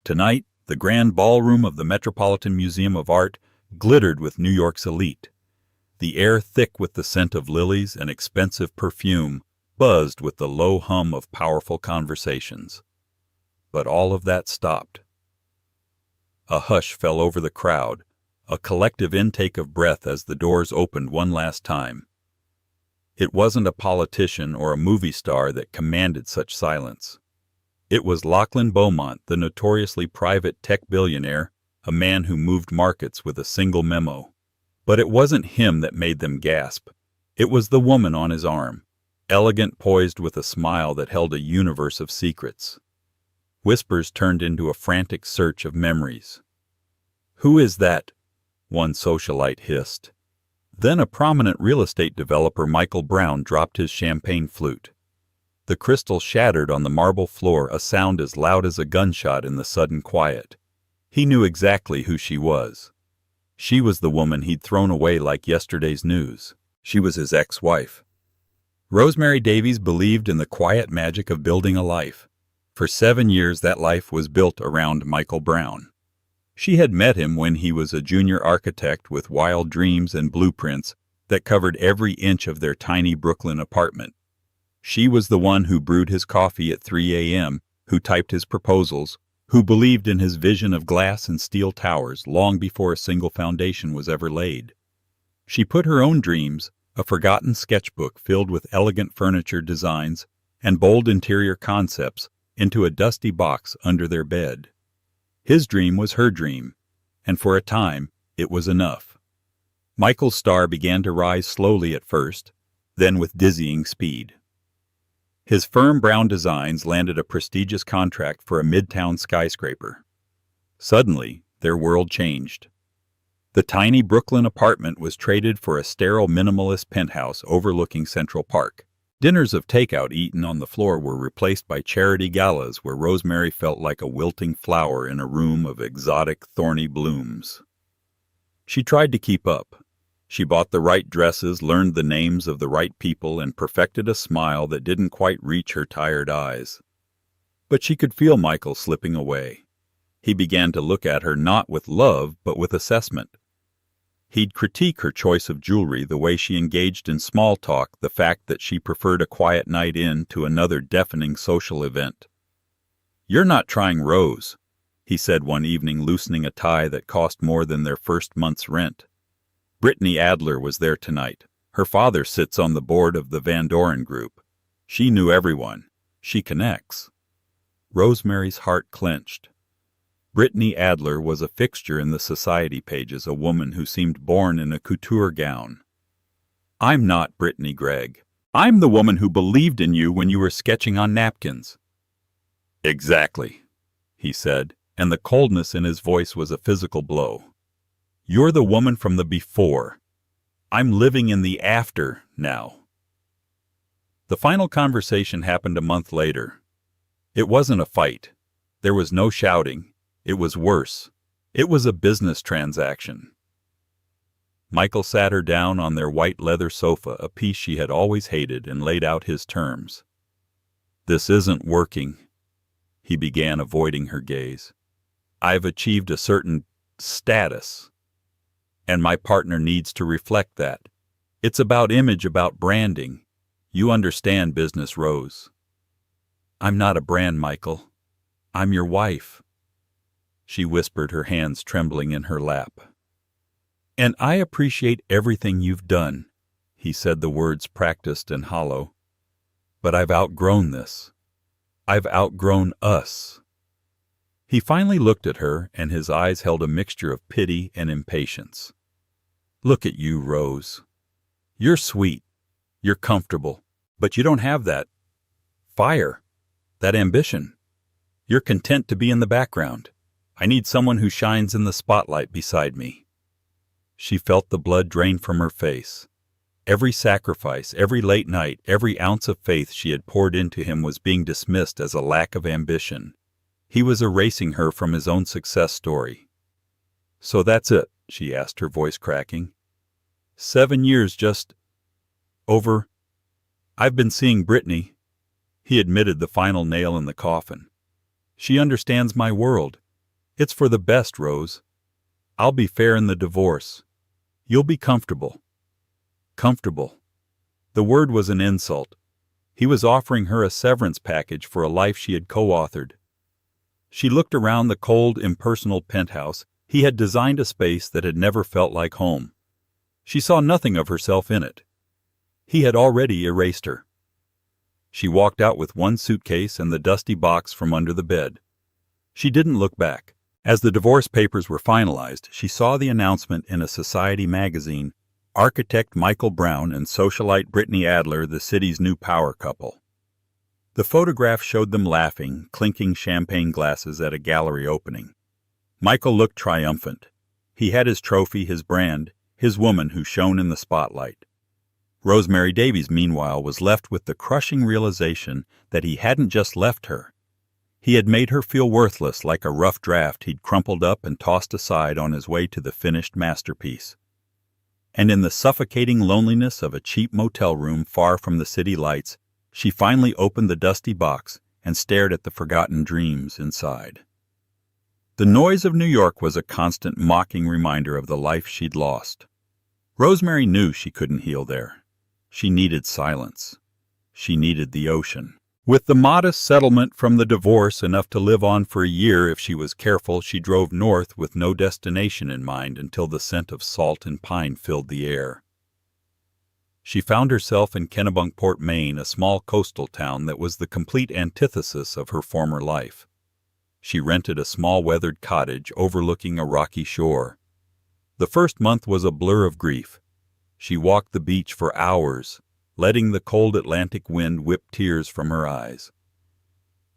Tonight, the grand ballroom of the Metropolitan Museum of Art glittered with New York's elite. The air, thick with the scent of lilies and expensive perfume, buzzed with the low hum of powerful conversations. But all of that stopped. A hush fell over the crowd, a collective intake of breath as the doors opened one last time. It wasn't a politician or a movie star that commanded such silence. It was Lachlan Beaumont, the notoriously private tech billionaire, a man who moved markets with a single memo. But it wasn't him that made them gasp. It was the woman on his arm, elegant, poised with a smile that held a universe of secrets. Whispers turned into a frantic search of memories. "Who is that?" one socialite hissed. Then a prominent real estate developer, Michael Brown, dropped his champagne flute. The crystal shattered on the marble floor, a sound as loud as a gunshot in the sudden quiet. He knew exactly who she was. She was the woman he'd thrown away like yesterday's news. She was his ex-wife. Rosemary Davies believed in the quiet magic of building a life. For 7 years that life was built around Michael Brown. She had met him when he was a junior architect with wild dreams and blueprints that covered every inch of their tiny Brooklyn apartment. She was the one who brewed his coffee at 3 a.m., who typed his proposals, who believed in his vision of glass and steel towers long before a single foundation was ever laid. She put her own dreams, a forgotten sketchbook filled with elegant furniture designs and bold interior concepts, into a dusty box under their bed. His dream was her dream, and for a time, it was enough. Michael's star began to rise slowly at first, then with dizzying speed. His firm brown designs landed a prestigious contract for a midtown skyscraper. Suddenly, their world changed. The tiny Brooklyn apartment was traded for a sterile minimalist penthouse overlooking Central Park. Dinners of takeout eaten on the floor were replaced by charity galas where Rosemary felt like a wilting flower in a room of exotic, thorny blooms. She tried to keep up. She bought the right dresses, learned the names of the right people, and perfected a smile that didn't quite reach her tired eyes. But she could feel Michael slipping away. He began to look at her not with love, but with assessment. He'd critique her choice of jewelry, the way she engaged in small talk, the fact that she preferred a quiet night in to another deafening social event. "You're not trying Rose," he said one evening, loosening a tie that cost more than their first month's rent. Brittany Adler was there tonight. Her father sits on the board of the Van Doren Group. She knew everyone. She connects. Rosemary's heart clenched. Brittany Adler was a fixture in the society pages, a woman who seemed born in a couture gown. "I'm not Brittany Gregg. I'm the woman who believed in you when you were sketching on napkins." "Exactly," he said, and the coldness in his voice was a physical blow. "You're the woman from the before. I'm living in the after now." The final conversation happened a month later. It wasn't a fight. There was no shouting. It was worse. It was a business transaction. Michael sat her down on their white leather sofa, a piece she had always hated, and laid out his terms. "This isn't working," he began, avoiding her gaze. "I've achieved a certain status, and my partner needs to reflect that. It's about image, about branding. You understand business, Rose." "I'm not a brand, Michael. I'm your wife," she whispered, her hands trembling in her lap. "And I appreciate everything you've done," he said, the words practiced and hollow. "But I've outgrown this. I've outgrown us." He finally looked at her, and his eyes held a mixture of pity and impatience. "Look at you, Rose. You're sweet. You're comfortable. But you don't have that fire, that ambition. You're content to be in the background. I need someone who shines in the spotlight beside me." She felt the blood drain from her face. Every sacrifice, every late night, every ounce of faith she had poured into him was being dismissed as a lack of ambition. He was erasing her from his own success story. "So that's it?" she asked, her voice cracking. 7 years just over? I've been seeing Brittany." He admitted the final nail in the coffin. "She understands my world. It's for the best, Rose. I'll be fair in the divorce. You'll be comfortable. Comfortable. The word was an insult. He was offering her a severance package for a life she had co-authored. She looked around the cold, impersonal penthouse. He had designed a space that had never felt like home. She saw nothing of herself in it. He had already erased her. She walked out with one suitcase and the dusty box from under the bed. She didn't look back. As the divorce papers were finalized, she saw the announcement in a society magazine: Architect Michael Brown and socialite Brittany Adler, the city's new power couple. The photograph showed them laughing, clinking champagne glasses at a gallery opening. Michael looked triumphant. He had his trophy, his brand, his woman who shone in the spotlight. Rosemary Davies, meanwhile, was left with the crushing realization that he hadn't just left her. He had made her feel worthless, like a rough draft he'd crumpled up and tossed aside on his way to the finished masterpiece. And in the suffocating loneliness of a cheap motel room far from the city lights, she finally opened the dusty box and stared at the forgotten dreams inside. The noise of New York was a constant mocking reminder of the life she'd lost. Rosemary knew she couldn't heal there. She needed silence. She needed the ocean. With the modest settlement from the divorce enough to live on for a year if she was careful, she drove north with no destination in mind until the scent of salt and pine filled the air. She found herself in Kennebunkport, Maine, a small coastal town that was the complete antithesis of her former life. She rented a small weathered cottage overlooking a rocky shore. The first month was a blur of grief. She walked the beach for hours, letting the cold Atlantic wind whip tears from her eyes.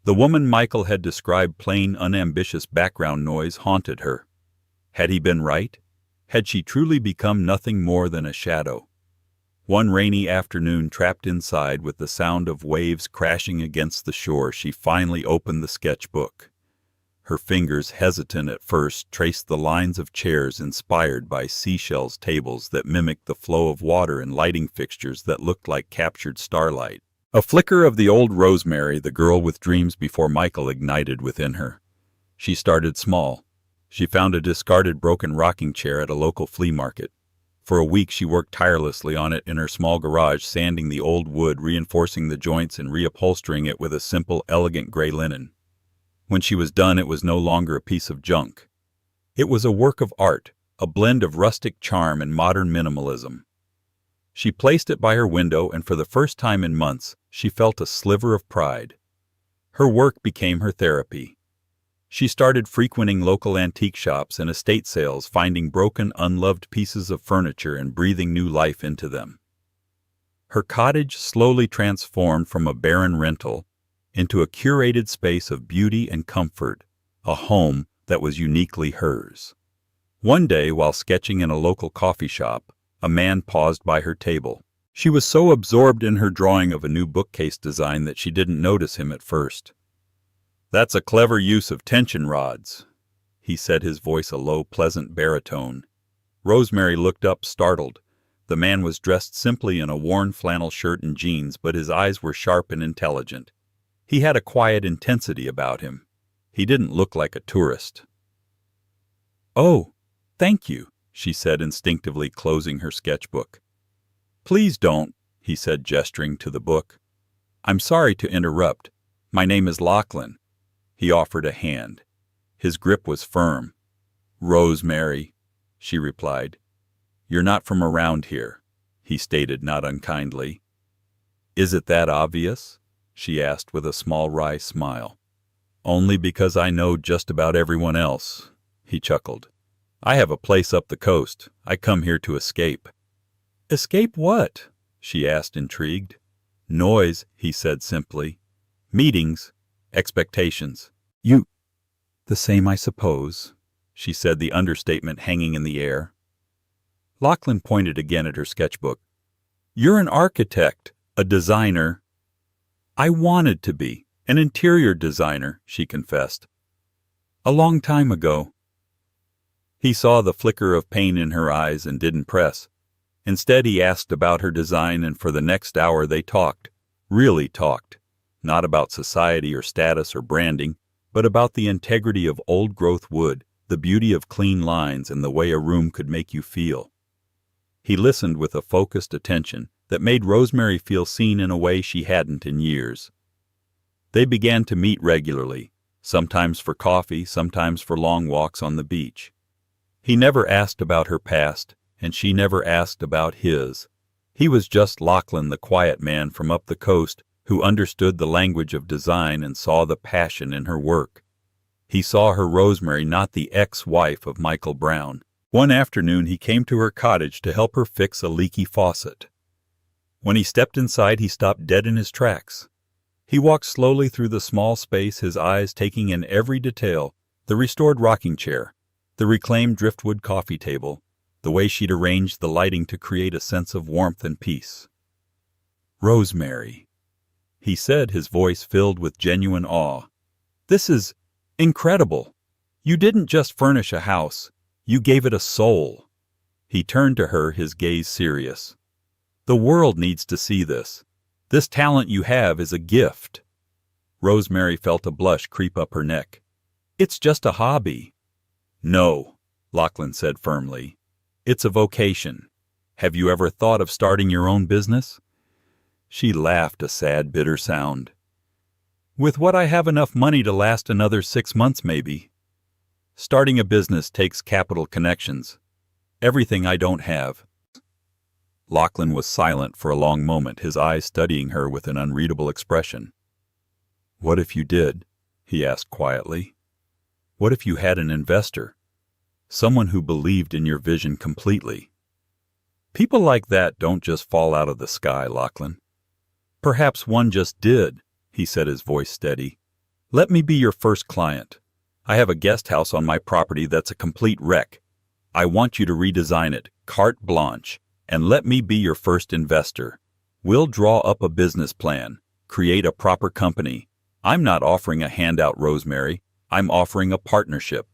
The woman Michael had described plain, unambitious background noise haunted her. Had he been right? Had she truly become nothing more than a shadow? One rainy afternoon, trapped inside with the sound of waves crashing against the shore, she finally opened the sketchbook. Her fingers, hesitant at first, traced the lines of chairs inspired by seashells, tables that mimicked the flow of water, and lighting fixtures that looked like captured starlight. A flicker of the old Rosemary, the girl with dreams before Michael, ignited within her. She started small. She found a discarded broken rocking chair at a local flea market. For a week she worked tirelessly on it in her small garage, sanding the old wood, reinforcing the joints, and reupholstering it with a simple, elegant gray linen. When she was done, it was no longer a piece of junk. It was a work of art, a blend of rustic charm and modern minimalism. She placed it by her window, and for the first time in months, she felt a sliver of pride. Her work became her therapy. She started frequenting local antique shops and estate sales, finding broken, unloved pieces of furniture and breathing new life into them. Her cottage slowly transformed from a barren rental into a curated space of beauty and comfort, a home that was uniquely hers. One day, while sketching in a local coffee shop, a man paused by her table. She was so absorbed in her drawing of a new bookcase design that she didn't notice him at first. "That's a clever use of tension rods," he said, his voice a low, pleasant baritone. Rosemary looked up, startled. The man was dressed simply in a worn flannel shirt and jeans, but his eyes were sharp and intelligent. He had a quiet intensity about him. He didn't look like a tourist. "Oh, thank you," she said, instinctively closing her sketchbook. "Please don't," he said, gesturing to the book. "I'm sorry to interrupt. My name is Lachlan." He offered a hand. His grip was firm. "Rosemary," she replied. "You're not from around here," he stated, not unkindly. "Is it that obvious?" she asked with a small wry smile. "Only because I know just about everyone else," he chuckled. "I have a place up the coast. I come here to escape." "Escape what?" she asked, intrigued. "Noise," he said simply. "Meetings. Expectations." "You—" "The same, I suppose," she said, the understatement hanging in the air. Lachlan pointed again at her sketchbook. "You're an architect, a designer." "I wanted to be an interior designer," she confessed. "A long time ago." He saw the flicker of pain in her eyes and didn't press. Instead, he asked about her design, and for the next hour they talked, really talked, not about society or status or branding, but about the integrity of old-growth wood, the beauty of clean lines, and the way a room could make you feel. He listened with a focused attention that made Rosemary feel seen in a way she hadn't in years. They began to meet regularly, sometimes for coffee, sometimes for long walks on the beach. He never asked about her past, and she never asked about his. He was just Lachlan, the quiet man from up the coast, who understood the language of design and saw the passion in her work. He saw her Rosemary, not the ex-wife of Michael Brown. One afternoon he came to her cottage to help her fix a leaky faucet. When he stepped inside, he stopped dead in his tracks. He walked slowly through the small space, his eyes taking in every detail: the restored rocking chair, the reclaimed driftwood coffee table, the way she'd arranged the lighting to create a sense of warmth and peace. "Rosemary," he said, his voice filled with genuine awe. "This is incredible. You didn't just furnish a house, you gave it a soul." He turned to her, his gaze serious. "The world needs to see this. This talent you have is a gift." Rosemary felt a blush creep up her neck. "It's just a hobby." "No," Lachlan said firmly. "It's a vocation. Have you ever thought of starting your own business?" She laughed, a sad, bitter sound. "With what I have, enough money to last another 6 months, maybe. Starting a business takes capital connections. Everything I don't have." Lachlan was silent for a long moment, his eyes studying her with an unreadable expression. "What if you did?" he asked quietly. "What if you had an investor? Someone who believed in your vision completely?" "People like that don't just fall out of the sky, Lachlan." "Perhaps one just did," he said, his voice steady. "Let me be your first client. I have a guest house on my property that's a complete wreck. I want you to redesign it, carte blanche, and let me be your first investor. We'll draw up a business plan, create a proper company. I'm not offering a handout, Rosemary. I'm offering a partnership.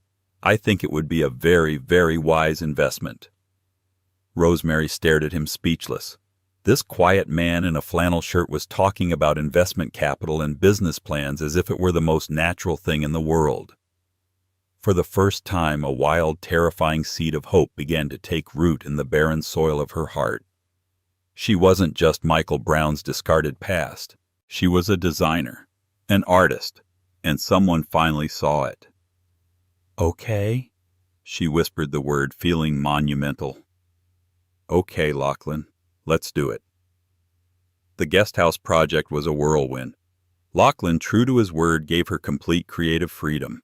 I think it would be a very, very wise investment." Rosemary stared at him, speechless. This quiet man in a flannel shirt was talking about investment capital and business plans as if it were the most natural thing in the world. For the first time, a wild, terrifying seed of hope began to take root in the barren soil of her heart. She wasn't just Michael Brown's discarded past. She was a designer, an artist, and someone finally saw it. "Okay," she whispered the word, feeling monumental. "Okay, Lachlan, let's do it." The guest house project was a whirlwind. Lachlan, true to his word, gave her complete creative freedom.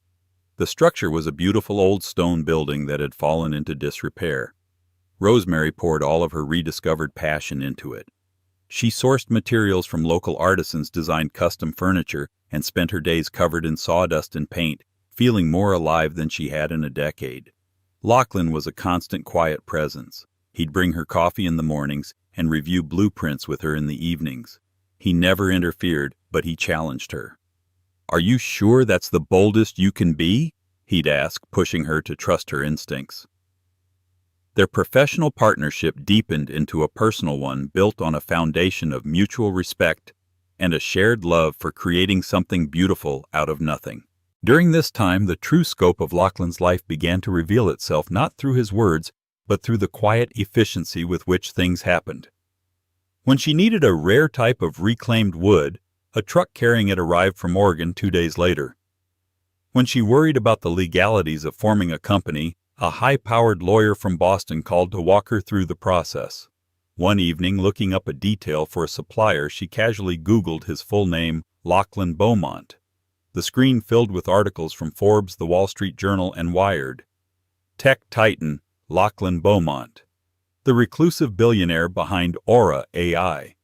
The structure was a beautiful old stone building that had fallen into disrepair. Rosemary poured all of her rediscovered passion into it. She sourced materials from local artisans, designed custom furniture, and spent her days covered in sawdust and paint, feeling more alive than she had in a decade. Lachlan was a constant, quiet presence. He'd bring her coffee in the mornings and review blueprints with her in the evenings. He never interfered, but he challenged her. "Are you sure that's the boldest you can be?" he'd ask, pushing her to trust her instincts. Their professional partnership deepened into a personal one, built on a foundation of mutual respect and a shared love for creating something beautiful out of nothing. During this time, the true scope of Lachlan's life began to reveal itself, not through his words, but through the quiet efficiency with which things happened. When she needed a rare type of reclaimed wood, a truck carrying it arrived from Oregon 2 days later. When she worried about the legalities of forming a company, a high-powered lawyer from Boston called to walk her through the process. One evening, looking up a detail for a supplier, she casually Googled his full name, Lachlan Beaumont. The screen filled with articles from Forbes, The Wall Street Journal, and Wired. Tech titan Lachlan Beaumont, the reclusive billionaire behind Aura AI.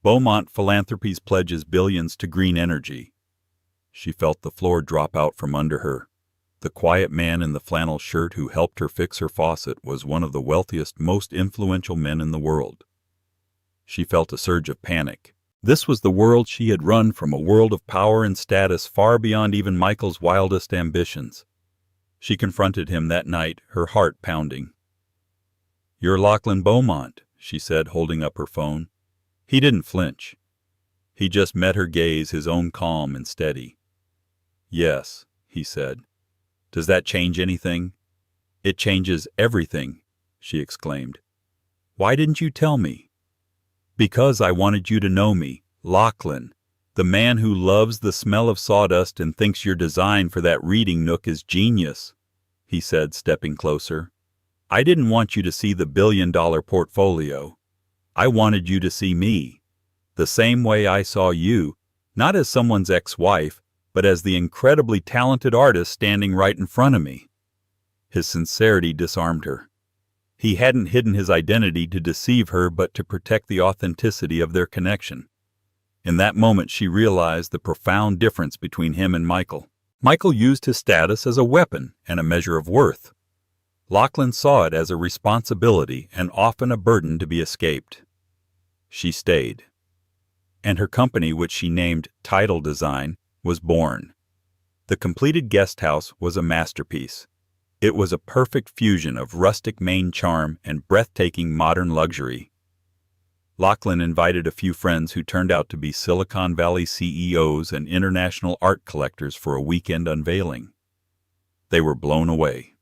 Beaumont Philanthropies pledges billions to green energy. She felt the floor drop out from under her. The quiet man in the flannel shirt who helped her fix her faucet was one of the wealthiest, most influential men in the world. She felt a surge of panic. This was the world she had run from, a world of power and status far beyond even Michael's wildest ambitions. She confronted him that night, her heart pounding. "You're Lachlan Beaumont," she said, holding up her phone. He didn't flinch. He just met her gaze, his own calm and steady. Yes, he said. Does that change anything? It changes everything, she exclaimed. Why didn't you tell me? Because I wanted you to know me, Lachlan, the man who loves the smell of sawdust and thinks your design for that reading nook is genius, he said, stepping closer. I didn't want you to see the billion-dollar portfolio. I wanted you to see me, the same way I saw you, not as someone's ex-wife, but as the incredibly talented artist standing right in front of me. His sincerity disarmed her. He hadn't hidden his identity to deceive her, but to protect the authenticity of their connection. In that moment, she realized the profound difference between him and Michael. Michael used his status as a weapon and a measure of worth. Lachlan saw it as a responsibility and often a burden to be escaped. She stayed. And her company, which she named Title Design, was born. The completed guest house was a masterpiece. It was a perfect fusion of rustic Maine charm and breathtaking modern luxury. Lachlan invited a few friends who turned out to be Silicon Valley CEOs and international art collectors for a weekend unveiling. They were blown away.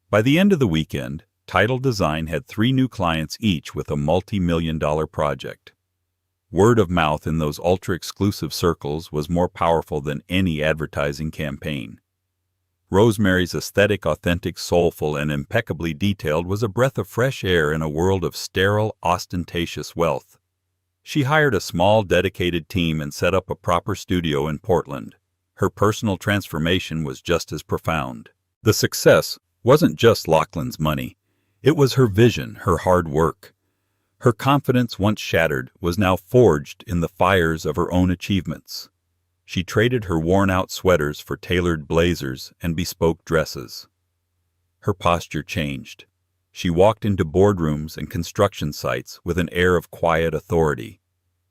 By the end of the weekend, Title Design had 3 new clients each with a multi-million-dollar project. Word of mouth in those ultra-exclusive circles was more powerful than any advertising campaign. Rosemary's aesthetic, authentic, soulful, and impeccably detailed was a breath of fresh air in a world of sterile, ostentatious wealth. She hired a small, dedicated team and set up a proper studio in Portland. Her personal transformation was just as profound. The success wasn't just Lachlan's money. It was her vision, her hard work. Her confidence, once shattered, was now forged in the fires of her own achievements. She traded her worn-out sweaters for tailored blazers and bespoke dresses. Her posture changed. She walked into boardrooms and construction sites with an air of quiet authority.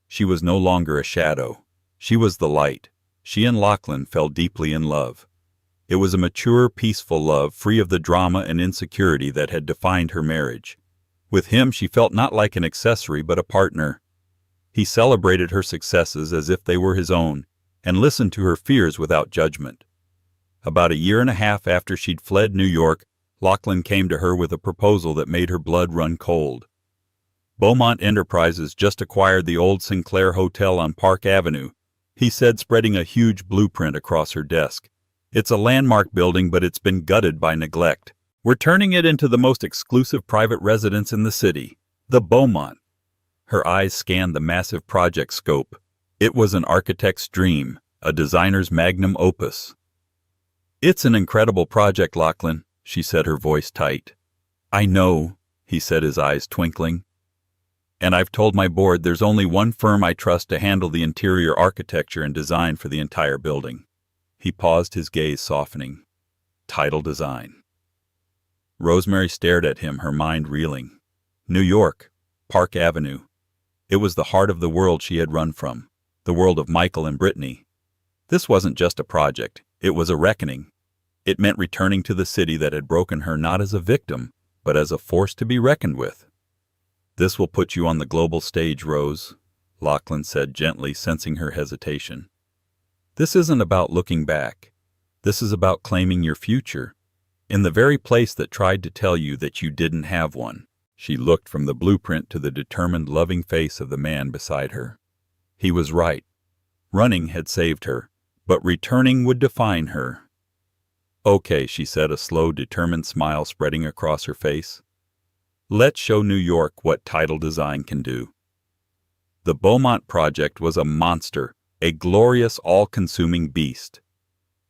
She was no longer a shadow. She was the light. She and Lachlan fell deeply in love. It was a mature, peaceful love, free of the drama and insecurity that had defined her marriage. With him, she felt not like an accessory but a partner. He celebrated her successes as if they were his own, and listened to her fears without judgment. About a year and a half after she'd fled New York, Lachlan came to her with a proposal that made her blood run cold. Beaumont Enterprises just acquired the old Sinclair Hotel on Park Avenue, he said, spreading a huge blueprint across her desk. It's a landmark building, but it's been gutted by neglect. We're turning it into the most exclusive private residence in the city, the Beaumont. Her eyes scanned the massive project scope. It was an architect's dream, a designer's magnum opus. It's an incredible project, Lachlan, she said, her voice tight. I know, he said, his eyes twinkling. And I've told my board there's only one firm I trust to handle the interior architecture and design for the entire building. He paused, his gaze softening. Title Design. Rosemary stared at him, her mind reeling. New York, Park Avenue. It was the heart of the world she had run from, the world of Michael and Brittany. This wasn't just a project, it was a reckoning. It meant returning to the city that had broken her not as a victim, but as a force to be reckoned with. This will put you on the global stage, Rose, Lachlan said gently, sensing her hesitation. This isn't about looking back. This is about claiming your future, in the very place that tried to tell you that you didn't have one. She looked from the blueprint to the determined, loving face of the man beside her. He was right. Running had saved her, but returning would define her. Okay, she said, a slow, determined smile spreading across her face. Let's show New York what Title Design can do. The Beaumont project was a monster, a glorious, all-consuming beast.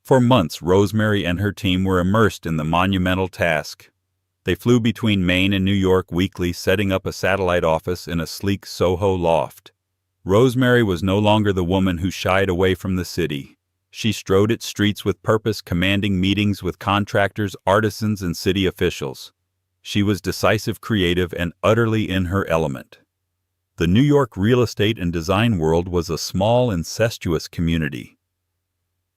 For months, Rosemary and her team were immersed in the monumental task. They flew between Maine and New York weekly, setting up a satellite office in a sleek Soho loft. Rosemary was no longer the woman who shied away from the city. She strode its streets with purpose, commanding meetings with contractors, artisans, and city officials. She was decisive, creative, and utterly in her element. The New York real estate and design world was a small, incestuous community.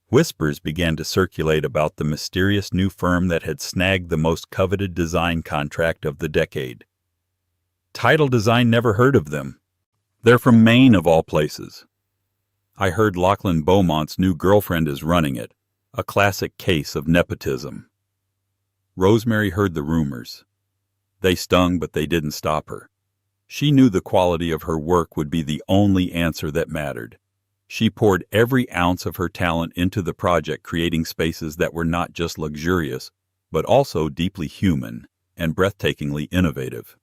Whispers began to circulate about the mysterious new firm that had snagged the most coveted design contract of the decade. Title Design never heard of them. They're from Maine, of all places. I heard Lachlan Beaumont's new girlfriend is running it. A classic case of nepotism. Rosemary heard the rumors. They stung, but they didn't stop her. She knew the quality of her work would be the only answer that mattered. She poured every ounce of her talent into the project, creating spaces that were not just luxurious, but also deeply human and breathtakingly innovative.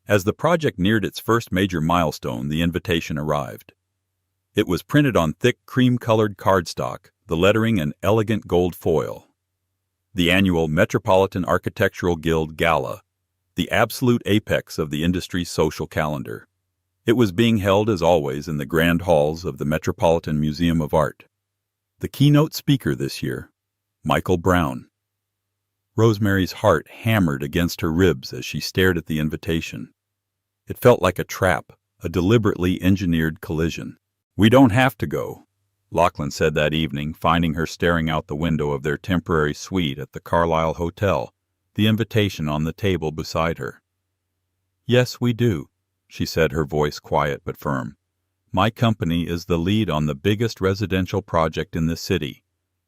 As the project neared its first major milestone, the invitation arrived. It was printed on thick cream-colored cardstock, the lettering an elegant gold foil. The annual Metropolitan Architectural Guild Gala, the absolute apex of the industry's social calendar. It was being held, as always, in the grand halls of the Metropolitan Museum of Art. The keynote speaker this year, Michael Brown. Rosemary's heart hammered against her ribs as she stared at the invitation. It felt like a trap, a deliberately engineered collision. "We don't have to go," Lachlan said that evening, finding her staring out the window of their temporary suite at the Carlisle Hotel, the invitation on the table beside her. "Yes, we do," she said, her voice quiet but firm. "My company is the lead on the biggest residential project in the city.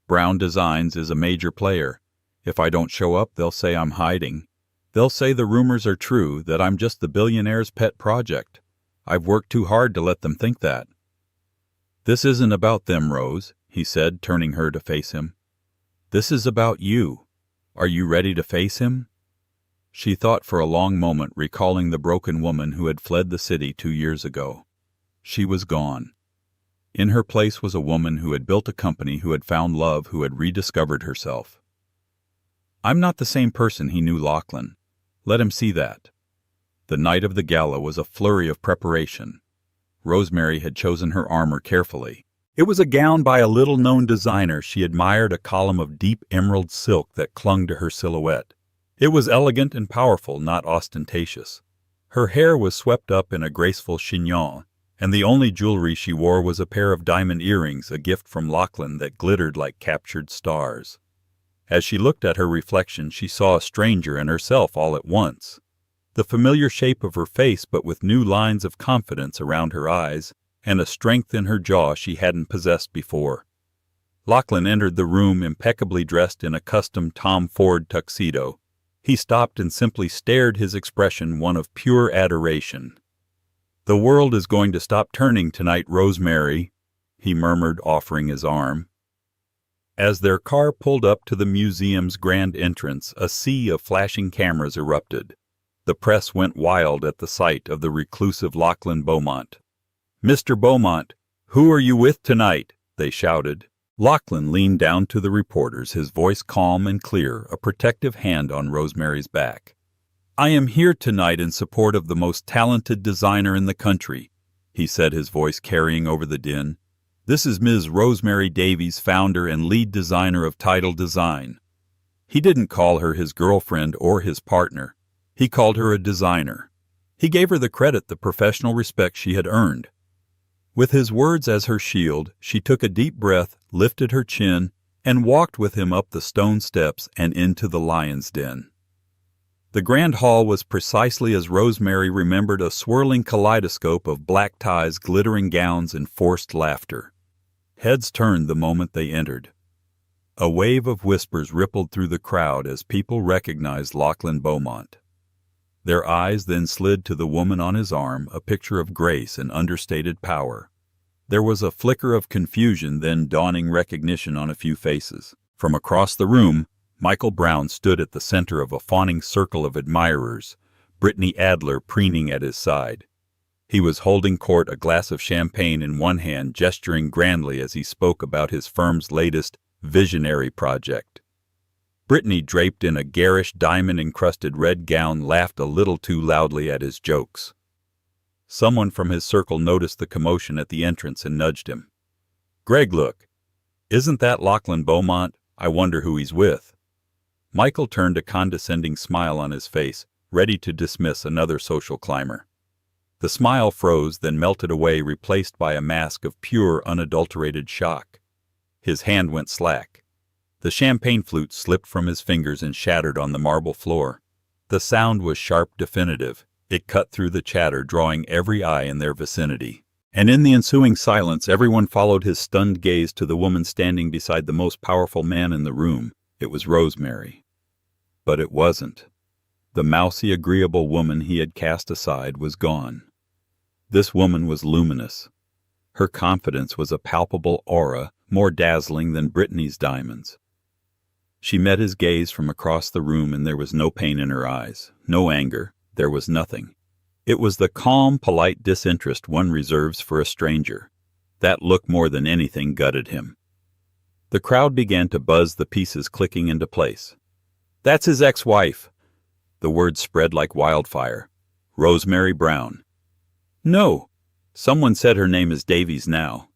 Brown Designs is a major player. If I don't show up, they'll say I'm hiding. They'll say the rumors are true, that I'm just the billionaire's pet project. I've worked too hard to let them think that." "This isn't about them, Rose," he said, turning her to face him. "This is about you. Are you ready to face him?" She thought for a long moment, recalling the broken woman who had fled the city 2 years ago. She was gone. In her place was a woman who had built a company, who had found love, who had rediscovered herself. "I'm not the same person," he knew Lachlan. Let him see that. The night of the gala was a flurry of preparation. Rosemary had chosen her armor carefully. It was a gown by a little-known designer. She admired a column of deep emerald silk that clung to her silhouette. It was elegant and powerful, not ostentatious. Her hair was swept up in a graceful chignon, and the only jewelry she wore was a pair of diamond earrings, a gift from Lachlan that glittered like captured stars. As she looked at her reflection, she saw a stranger and herself all at once. The familiar shape of her face, but with new lines of confidence around her eyes, and a strength in her jaw she hadn't possessed before. Lachlan entered the room impeccably dressed in a custom Tom Ford tuxedo. He stopped and simply stared, his expression one of pure adoration. "The world is going to stop turning tonight, Rosemary," he murmured, offering his arm. As their car pulled up to the museum's grand entrance, a sea of flashing cameras erupted. The press went wild at the sight of the reclusive Lachlan Beaumont. "Mr. Beaumont, who are you with tonight?" they shouted. Lachlan leaned down to the reporters, his voice calm and clear, a protective hand on Rosemary's back. "I am here tonight in support of the most talented designer in the country," he said, his voice carrying over the din. "This is Ms. Rosemary Davies, founder and lead designer of Tidal Design." He didn't call her his girlfriend or his partner. He called her a designer. He gave her the credit, the professional respect she had earned. With his words as her shield, she took a deep breath, lifted her chin, and walked with him up the stone steps and into the lion's den. The grand hall was precisely as Rosemary remembered, a swirling kaleidoscope of black ties, glittering gowns, and forced laughter. Heads turned the moment they entered. A wave of whispers rippled through the crowd as people recognized Lachlan Beaumont. Their eyes then slid to the woman on his arm, a picture of grace and understated power. There was a flicker of confusion, then dawning recognition on a few faces. From across the room, Michael Brown stood at the center of a fawning circle of admirers, Brittany Adler preening at his side. He was holding court, a glass of champagne in one hand, gesturing grandly as he spoke about his firm's latest visionary project. Brittany, draped in a garish diamond-encrusted red gown, laughed a little too loudly at his jokes. Someone from his circle noticed the commotion at the entrance and nudged him. "Greg, look. Isn't that Lachlan Beaumont? I wonder who he's with." Michael turned, a condescending smile on his face, ready to dismiss another social climber. The smile froze, then melted away, replaced by a mask of pure, unadulterated shock. His hand went slack. The champagne flute slipped from his fingers and shattered on the marble floor. The sound was sharp, definitive. It cut through the chatter, drawing every eye in their vicinity. And in the ensuing silence, everyone followed his stunned gaze to the woman standing beside the most powerful man in the room. It was Rosemary. But it wasn't. The mousy, agreeable woman he had cast aside was gone. This woman was luminous. Her confidence was a palpable aura, more dazzling than Brittany's diamonds. She met his gaze from across the room, and there was no pain in her eyes, no anger. There was nothing. It was the calm, polite disinterest one reserves for a stranger. That look more than anything gutted him. The crowd began to buzz, the pieces clicking into place. "That's his ex-wife." The word spread like wildfire. "Rosemary Brown." "No. Someone said her name is Davies now."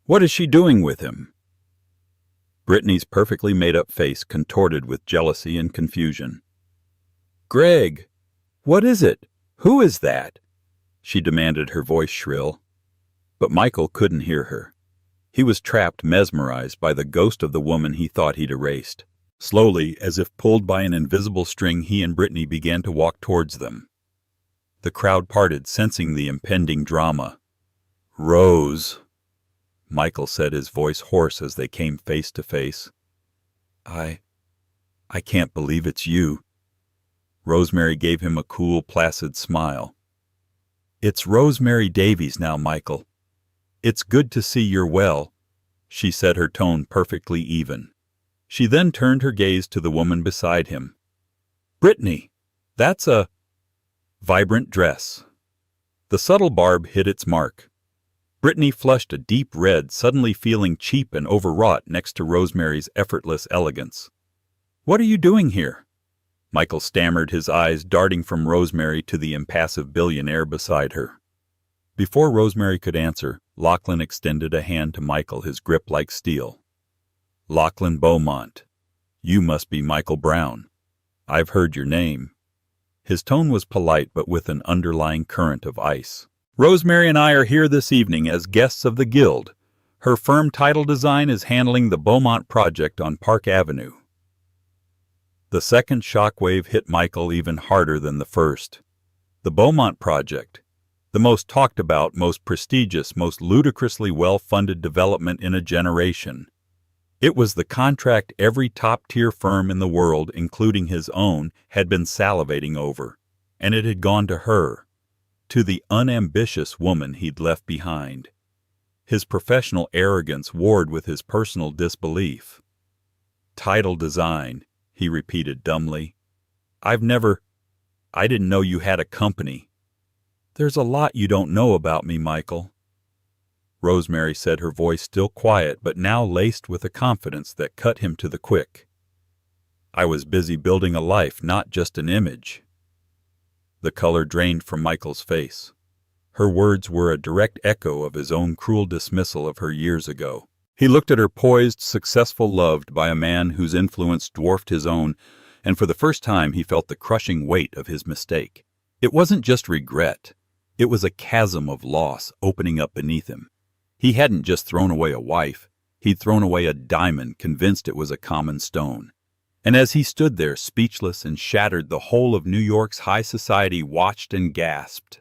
"What is she doing with him?" Brittany's perfectly made-up face contorted with jealousy and confusion. "Greg, what is it? Who is that?" she demanded, her voice shrill. But Michael couldn't hear her. He was trapped, mesmerized by the ghost of the woman he thought he'd erased. Slowly, as if pulled by an invisible string, he and Brittany began to walk towards them. The crowd parted, sensing the impending drama. "Rose," Michael said, his voice hoarse as they came face to face. I can't believe it's you." Rosemary gave him a cool, placid smile. "It's Rosemary Davies now, Michael. It's good to see you're well," she said, her tone perfectly even. She then turned her gaze to the woman beside him. "Brittany, that's a vibrant dress." The subtle barb hit its mark. Brittany flushed a deep red, suddenly feeling cheap and overwrought next to Rosemary's effortless elegance. "What are you doing here?" Michael stammered, his eyes darting from Rosemary to the impassive billionaire beside her. Before Rosemary could answer, Lachlan extended a hand to Michael, his grip like steel. "Lachlan Beaumont. You must be Michael Brown. I've heard your name." His tone was polite, but with an underlying current of ice. "Rosemary and I are here this evening as guests of the Guild. Her firm Title Design is handling the Beaumont project on Park Avenue." The second shockwave hit Michael even harder than the first. The Beaumont project, the most talked about, most prestigious, most ludicrously well-funded development in a generation. It was the contract every top-tier firm in the world, including his own, had been salivating over, and it had gone to her, to the unambitious woman he'd left behind. His professional arrogance warred with his personal disbelief. "Title Design," he repeated dumbly. I didn't know you had a company." "There's a lot you don't know about me, Michael," Rosemary said, her voice still quiet but now laced with a confidence that cut him to the quick. "I was busy building a life, not just an image." The color drained from Michael's face. Her words were a direct echo of his own cruel dismissal of her years ago. He looked at her, poised, successful, loved by a man whose influence dwarfed his own, and for the first time he felt the crushing weight of his mistake. It wasn't just regret. It was a chasm of loss opening up beneath him. He hadn't just thrown away a wife. He'd thrown away a diamond, convinced it was a common stone. And as he stood there, speechless and shattered, the whole of New York's high society watched and gasped.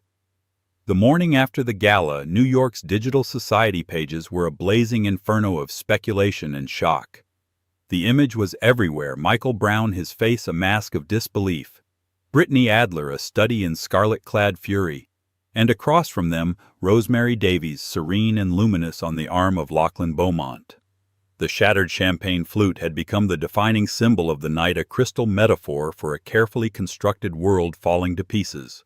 The morning after the gala, New York's digital society pages were a blazing inferno of speculation and shock. The image was everywhere: Michael Brown, his face a mask of disbelief; Brittany Adler, a study in scarlet-clad fury; and across from them, Rosemary Davies, serene and luminous on the arm of Lachlan Beaumont. The shattered champagne flute had become the defining symbol of the night, a crystal metaphor for a carefully constructed world falling to pieces.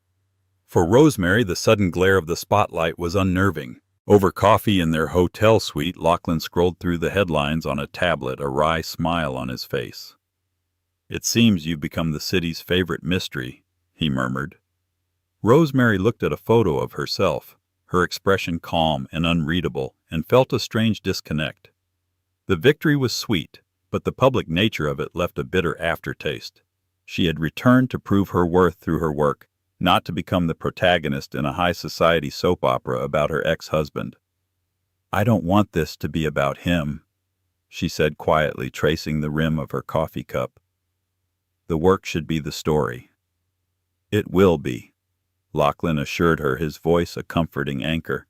For Rosemary, the sudden glare of the spotlight was unnerving. Over coffee in their hotel suite, Lachlan scrolled through the headlines on a tablet, a wry smile on his face. "It seems you've become the city's favorite mystery," he murmured. Rosemary looked at a photo of herself, her expression calm and unreadable, and felt a strange disconnect. The victory was sweet, but the public nature of it left a bitter aftertaste. She had returned to prove her worth through her work, not to become the protagonist in a high society soap opera about her ex-husband. "I don't want this to be about him," she said quietly, tracing the rim of her coffee cup. "The work should be the story." "It will be," Lachlan assured her, his voice a comforting anchor.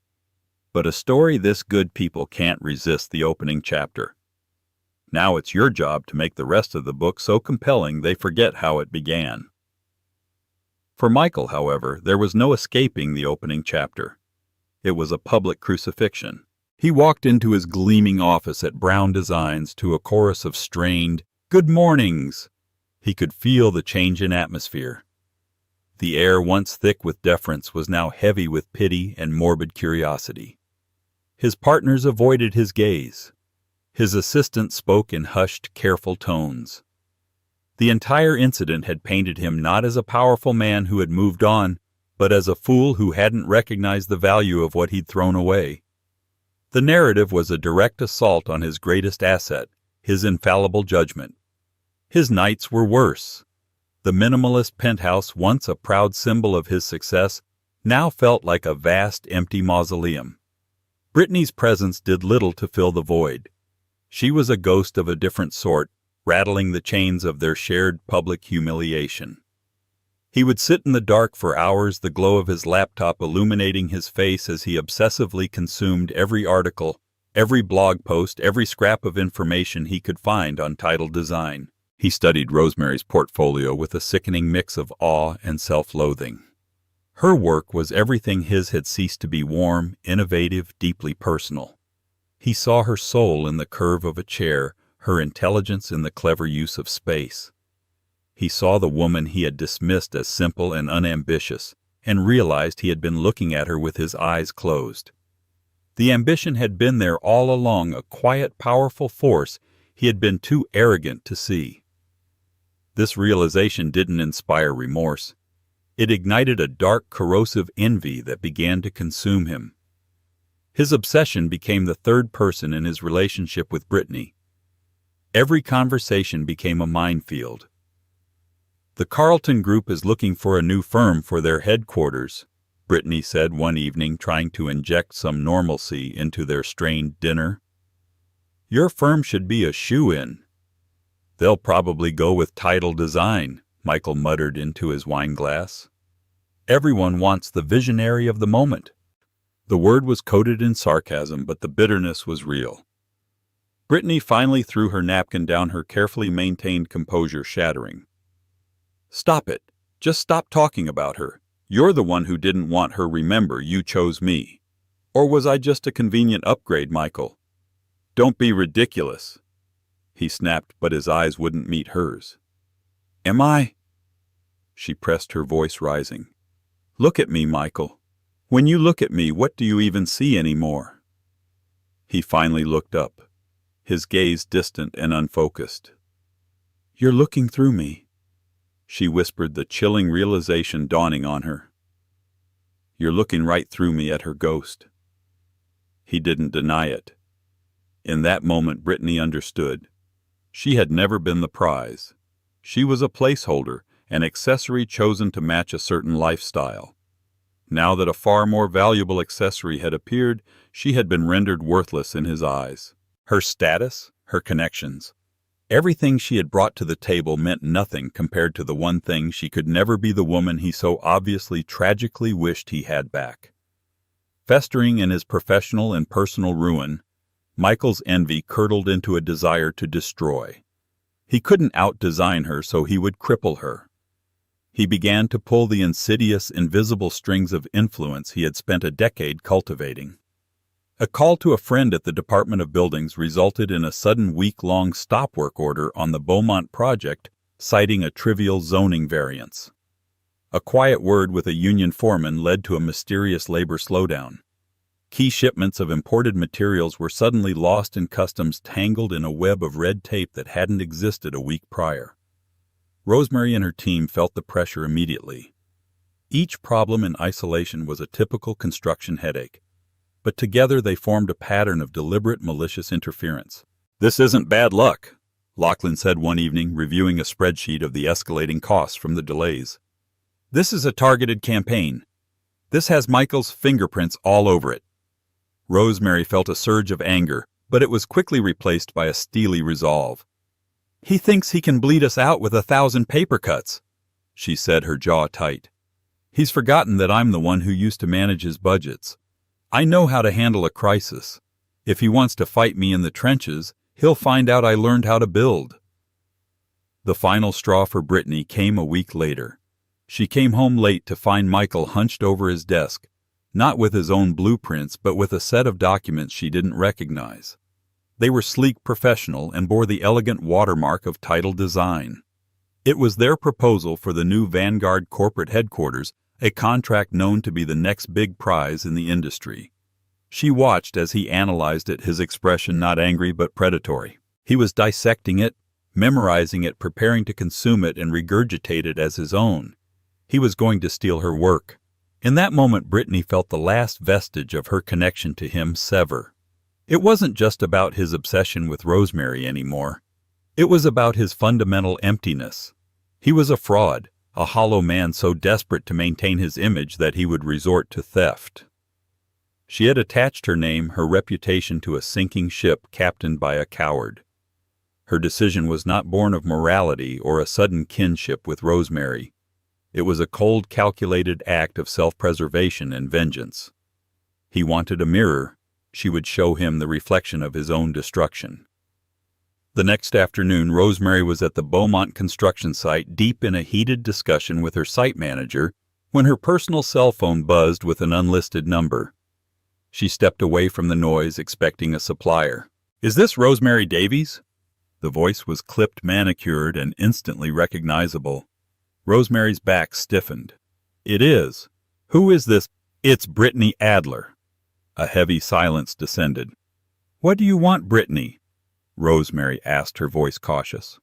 But a story this good, people can't resist the opening chapter. Now it's your job to make the rest of the book so compelling they forget how it began. For Michael, however, there was no escaping the opening chapter. It was a public crucifixion. He walked into his gleaming office at Brown Designs to a chorus of strained "good mornings." He could feel the change in atmosphere. The air, once thick with deference, was now heavy with pity and morbid curiosity. His partners avoided his gaze. His assistant spoke in hushed, careful tones. The entire incident had painted him not as a powerful man who had moved on, but as a fool who hadn't recognized the value of what he'd thrown away. The narrative was a direct assault on his greatest asset, his infallible judgment. His nights were worse. The minimalist penthouse, once a proud symbol of his success, now felt like a vast, empty mausoleum. Brittany's presence did little to fill the void. She was a ghost of a different sort, rattling the chains of their shared public humiliation. He would sit in the dark for hours, the glow of his laptop illuminating his face as he obsessively consumed every article, every blog post, every scrap of information he could find on title design. He studied Rosemary's portfolio with a sickening mix of awe and self-loathing. Her work was everything his had ceased to be: warm, innovative, deeply personal. He saw her soul in the curve of a chair, her intelligence in the clever use of space. He saw the woman he had dismissed as simple and unambitious, and realized he had been looking at her with his eyes closed. The ambition had been there all along, a quiet, powerful force he had been too arrogant to see. This realization didn't inspire remorse. It ignited a dark, corrosive envy that began to consume him. His obsession became the third person in his relationship with Brittany. Every conversation became a minefield. "The Carlton Group is looking for a new firm for their headquarters," Brittany said one evening, trying to inject some normalcy into their strained dinner. "Your firm should be a shoe-in." "They'll probably go with Title Design," Michael muttered into his wineglass. "Everyone wants the visionary of the moment." The word was coated in sarcasm, but the bitterness was real. Brittany finally threw her napkin down, her carefully maintained composure shattering. "Stop it. Just stop talking about her. You're the one who didn't want her. Remember, you chose me. Or was I just a convenient upgrade, Michael? Don't be ridiculous." He snapped, but his eyes wouldn't meet hers. "Am I?" She pressed, her voice rising. "Look at me, Michael. When you look at me, what do you even see anymore?" He finally looked up, his gaze distant and unfocused. "You're looking through me," she whispered, the chilling realization dawning on her. "You're looking right through me at her ghost." He didn't deny it. In that moment, Brittany understood. She had never been the prize. She was a placeholder, an accessory chosen to match a certain lifestyle. Now that a far more valuable accessory had appeared, she had been rendered worthless in his eyes. Her status, her connections, everything she had brought to the table meant nothing compared to the one thing: she could never be the woman he so obviously, tragically wished he had back. Festering in his professional and personal ruin, Michael's envy curdled into a desire to destroy. He couldn't out-design her, so he would cripple her. He began to pull the insidious, invisible strings of influence he had spent a decade cultivating. A call to a friend at the Department of Buildings resulted in a sudden week-long stop work order on the Beaumont project, citing a trivial zoning variance. A quiet word with a union foreman led to a mysterious labor slowdown. Key shipments of imported materials were suddenly lost in customs, tangled in a web of red tape that hadn't existed a week prior. Rosemary and her team felt the pressure immediately. Each problem in isolation was a typical construction headache, but together they formed a pattern of deliberate, malicious interference. "This isn't bad luck," Lachlan said one evening, reviewing a spreadsheet of the escalating costs from the delays. "This is a targeted campaign. This has Michael's fingerprints all over it." Rosemary felt a surge of anger, but it was quickly replaced by a steely resolve. "He thinks he can bleed us out with 1,000 paper cuts," she said, her jaw tight. "He's forgotten that I'm the one who used to manage his budgets. I know how to handle a crisis. If he wants to fight me in the trenches, he'll find out I learned how to build." The final straw for Brittany came a week later. She came home late to find Michael hunched over his desk, not with his own blueprints but with a set of documents she didn't recognize. They were sleek, professional, and bore the elegant watermark of title design. It was their proposal for the new Vanguard corporate headquarters, a contract known to be the next big prize in the industry. She watched as he analyzed it, his expression not angry but predatory. He was dissecting it, memorizing it, preparing to consume it and regurgitate it as his own. He was going to steal her work. In that moment, Brittany felt the last vestige of her connection to him sever. It wasn't just about his obsession with Rosemary anymore. It was about his fundamental emptiness. He was a fraud, a hollow man so desperate to maintain his image that he would resort to theft. She had attached her name, her reputation to a sinking ship captained by a coward. Her decision was not born of morality or a sudden kinship with Rosemary. It was a cold, calculated act of self-preservation and vengeance. He wanted a mirror. She would show him the reflection of his own destruction. The next afternoon, Rosemary was at the Beaumont construction site, deep in a heated discussion with her site manager, when her personal cell phone buzzed with an unlisted number. She stepped away from the noise, expecting a supplier. "Is this Rosemary Davies?" The voice was clipped, manicured, and instantly recognizable. Rosemary's back stiffened. "It is. Who is this?" "It's Brittany Adler." A heavy silence descended. "What do you want, Brittany?" Rosemary asked, her voice cautious.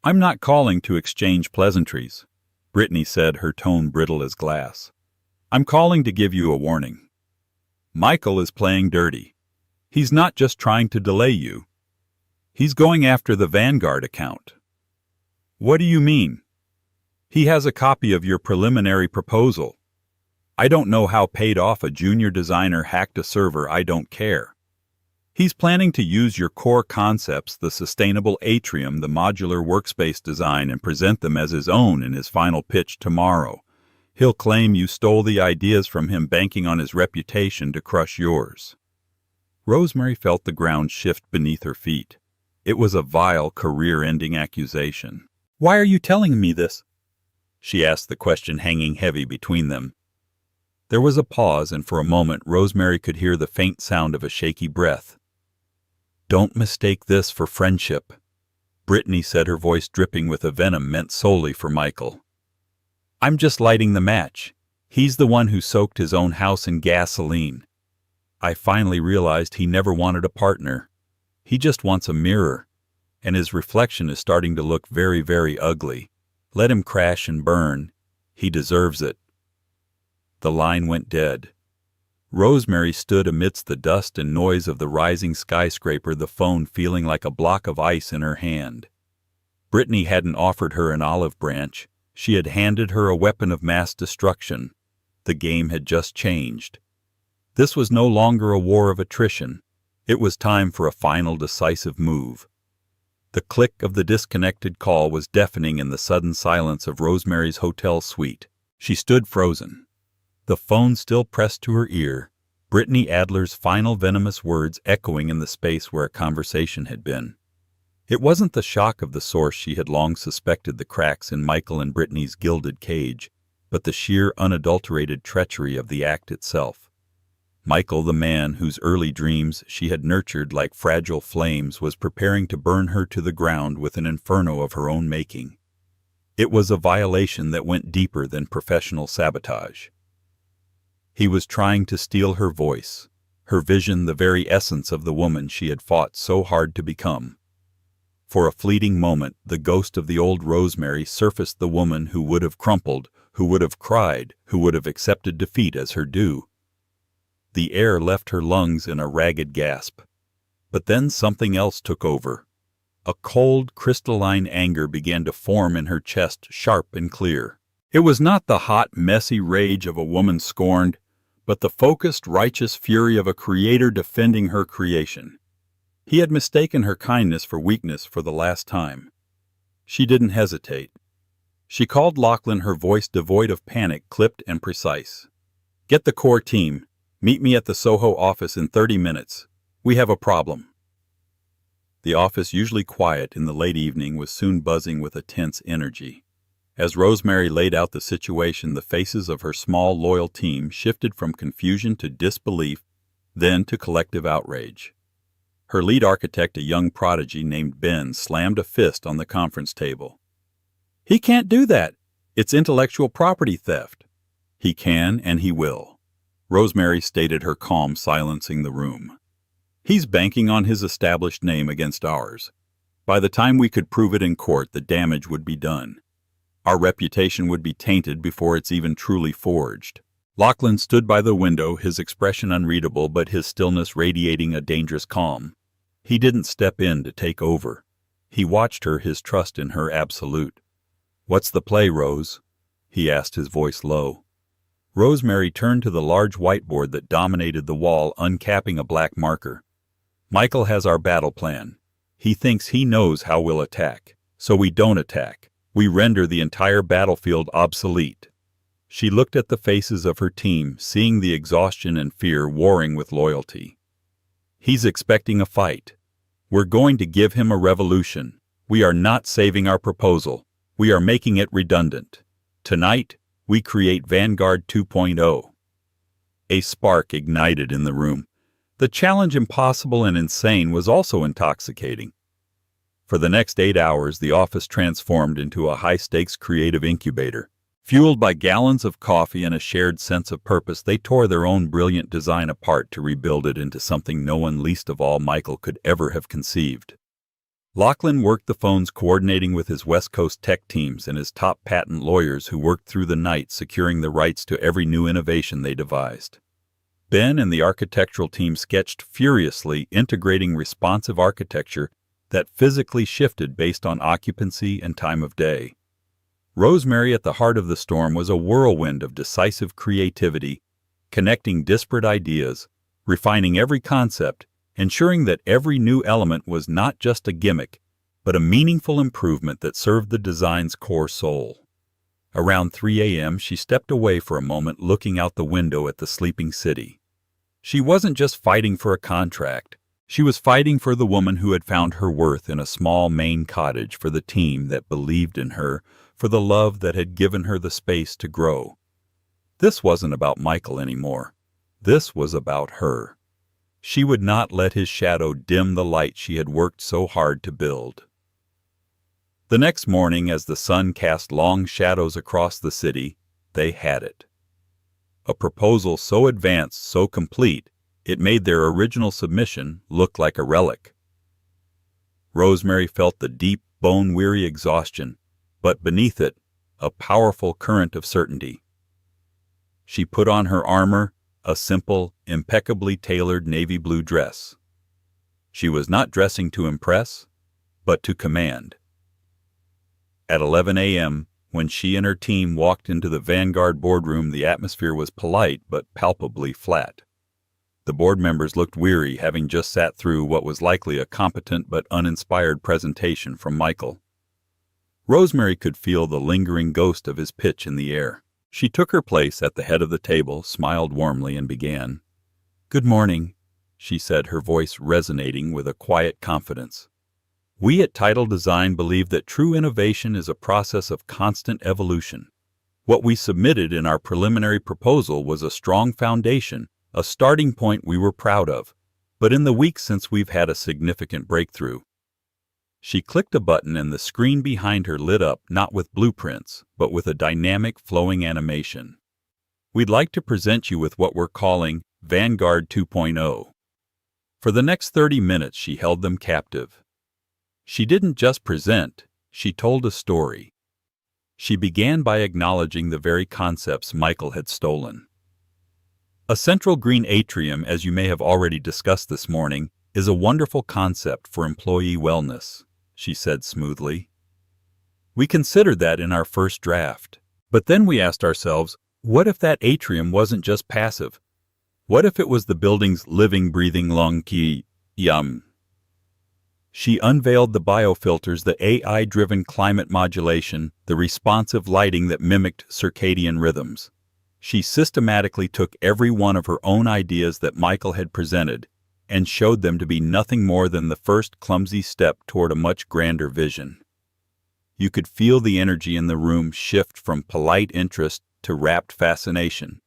"I'm not calling to exchange pleasantries," Brittany said, her tone brittle as glass. "I'm calling to give you a warning. Michael is playing dirty. He's not just trying to delay you. He's going after the Vanguard account." "What do you mean?" "He has a copy of your preliminary proposal. I don't know how paid off a junior designer hacked a server, I don't care. He's planning to use your core concepts, the sustainable atrium, the modular workspace design, and present them as his own in his final pitch tomorrow. He'll claim you stole the ideas from him, banking on his reputation to crush yours." Rosemary felt the ground shift beneath her feet. It was a vile, career-ending accusation. "Why are you telling me this?" she asked, the question hanging heavy between them. There was a pause, and for a moment Rosemary could hear the faint sound of a shaky breath. "Don't mistake this for friendship," Brittany said, her voice dripping with a venom meant solely for Michael. "I'm just lighting the match. He's the one who soaked his own house in gasoline. I finally realized he never wanted a partner. He just wants a mirror, and his reflection is starting to look very, very ugly. Let him crash and burn. He deserves it." The line went dead. Rosemary stood amidst the dust and noise of the rising skyscraper, the phone feeling like a block of ice in her hand. Brittany hadn't offered her an olive branch. She had handed her a weapon of mass destruction. The game had just changed. This was no longer a war of attrition. It was time for a final, decisive move. The click of the disconnected call was deafening in the sudden silence of Rosemary's hotel suite. She stood frozen. The phone still pressed to her ear, Brittany Adler's final venomous words echoing in the space where a conversation had been. It wasn't the shock of the source she had long suspected, the cracks in Michael and Brittany's gilded cage, but the sheer, unadulterated treachery of the act itself. Michael, the man whose early dreams she had nurtured like fragile flames, was preparing to burn her to the ground with an inferno of her own making. It was a violation that went deeper than professional sabotage. He was trying to steal her voice, her vision, the very essence of the woman she had fought so hard to become. For a fleeting moment, the ghost of the old Rosemary surfaced, the woman who would have crumpled, who would have cried, who would have accepted defeat as her due. The air left her lungs in a ragged gasp. But then something else took over. A cold, crystalline anger began to form in her chest, sharp and clear. It was not the hot, messy rage of a woman scorned, but the focused, righteous fury of a creator defending her creation. He had mistaken her kindness for weakness for the last time. She didn't hesitate. She called Lachlan, her voice devoid of panic, clipped and precise. "Get the core team. Meet me at the Soho office in 30 minutes. We have a problem. The office, usually quiet in the late evening, was soon buzzing with a tense energy. As Rosemary laid out the situation, the faces of her small, loyal team shifted from confusion to disbelief, then to collective outrage. Her lead architect, a young prodigy named Ben, slammed a fist on the conference table. "He can't do that. It's intellectual property theft." "He can and he will," Rosemary stated, her calm silencing the room. "He's banking on his established name against ours. By the time we could prove it in court, the damage would be done. Our reputation would be tainted before it's even truly forged." Lachlan stood by the window, his expression unreadable but his stillness radiating a dangerous calm. He didn't step in to take over. He watched her, his trust in her absolute. "What's the play, Rose?" he asked, his voice low. Rosemary turned to the large whiteboard that dominated the wall, uncapping a black marker. "Michael has our battle plan. He thinks he knows how we'll attack. So we don't attack. We render the entire battlefield obsolete." She looked at the faces of her team, seeing the exhaustion and fear warring with loyalty. "He's expecting a fight. We're going to give him a revolution. We are not saving our proposal. We are making it redundant. Tonight, we create Vanguard 2.0. A spark ignited in the room. The challenge, impossible and insane, was also intoxicating. For the next 8 hours, the office transformed into a high-stakes creative incubator. Fueled by gallons of coffee and a shared sense of purpose, they tore their own brilliant design apart to rebuild it into something no one, least of all Michael, could ever have conceived. Lachlan worked the phones, coordinating with his West Coast tech teams and his top patent lawyers, who worked through the night securing the rights to every new innovation they devised. Ben and the architectural team sketched furiously, integrating responsive architecture that physically shifted based on occupancy and time of day. Rosemary, at the heart of the storm, was a whirlwind of decisive creativity, connecting disparate ideas, refining every concept, ensuring that every new element was not just a gimmick, but a meaningful improvement that served the design's core soul. Around 3 a.m., she stepped away for a moment, looking out the window at the sleeping city. She wasn't just fighting for a contract. She was fighting for the woman who had found her worth in a small Maine cottage, for the team that believed in her, for the love that had given her the space to grow. This wasn't about Michael anymore. This was about her. She would not let his shadow dim the light she had worked so hard to build. The next morning, as the sun cast long shadows across the city, they had it. A proposal so advanced, so complete, it made their original submission look like a relic. Rosemary felt the deep, bone-weary exhaustion, but beneath it, a powerful current of certainty. She put on her armor, a simple, impeccably tailored navy blue dress. She was not dressing to impress, but to command. At 11 a.m., when she and her team walked into the Vanguard boardroom, the atmosphere was polite but palpably flat. The board members looked weary, having just sat through what was likely a competent but uninspired presentation from Michael. Rosemary could feel the lingering ghost of his pitch in the air. She took her place at the head of the table, smiled warmly, and began. "Good morning," she said, her voice resonating with a quiet confidence. "We at Title Design believe that true innovation is a process of constant evolution. What we submitted in our preliminary proposal was a strong foundation, a starting point we were proud of, but in the weeks since we've had a significant breakthrough." She clicked a button and the screen behind her lit up, not with blueprints, but with a dynamic, flowing animation. "We'd like to present you with what we're calling Vanguard 2.0. For the next 30 minutes, she held them captive. She didn't just present, she told a story. She began by acknowledging the very concepts Michael had stolen. A central green atrium, as you may have already discussed this morning, is a wonderful concept for employee wellness, she said smoothly. We considered that in our first draft. But then we asked ourselves, what if that atrium wasn't just passive? What if it was the building's living, breathing lung key? She unveiled the biofilters, the AI-driven climate modulation, the responsive lighting that mimicked circadian rhythms. She systematically took every one of her own ideas that Michael had presented and showed them to be nothing more than the first clumsy step toward a much grander vision. You could feel the energy in the room shift from polite interest to rapt fascination.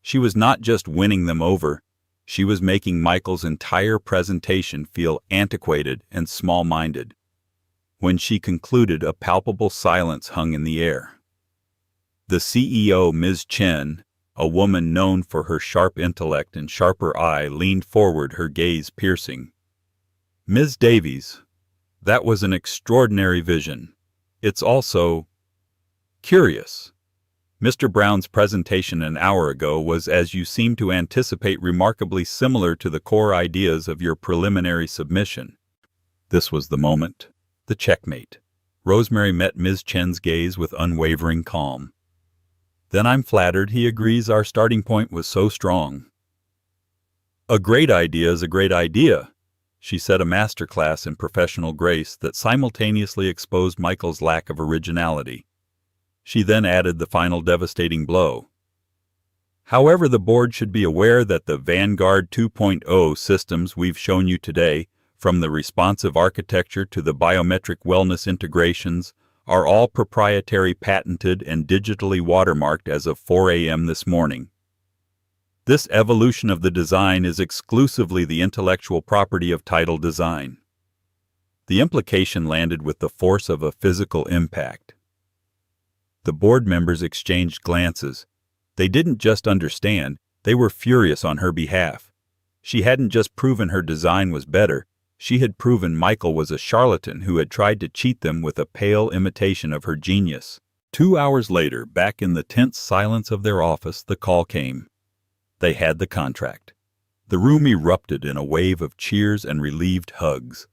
She was not just winning them over, she was making Michael's entire presentation feel antiquated and small-minded. When she concluded, a palpable silence hung in the air. The CEO, Ms. Chen, a woman known for her sharp intellect and sharper eye, leaned forward, her gaze piercing. "Ms. Davies, that was an extraordinary vision. It's also curious. Mr. Brown's presentation an hour ago was, as you seem to anticipate, remarkably similar to the core ideas of your preliminary submission." This was the moment, the checkmate. Rosemary met Ms. Chen's gaze with unwavering calm. "Then I'm flattered he agrees our starting point was so strong." "A great idea is a great idea," she said, a masterclass in professional grace that simultaneously exposed Michael's lack of originality. She then added the final devastating blow. "However, the board should be aware that the Vanguard 2.0 systems we've shown you today, from the responsive architecture to the biometric wellness integrations, are all proprietary, patented, and digitally watermarked as of 4 a.m. this morning. This evolution of the design is exclusively the intellectual property of Title Design." The implication landed with the force of a physical impact. The board members exchanged glances. They didn't just understand, they were furious on her behalf. She hadn't just proven her design was better, she had proven Michael was a charlatan who had tried to cheat them with a pale imitation of her genius. 2 hours later, back in the tense silence of their office, the call came. They had the contract. The room erupted in a wave of cheers and relieved hugs.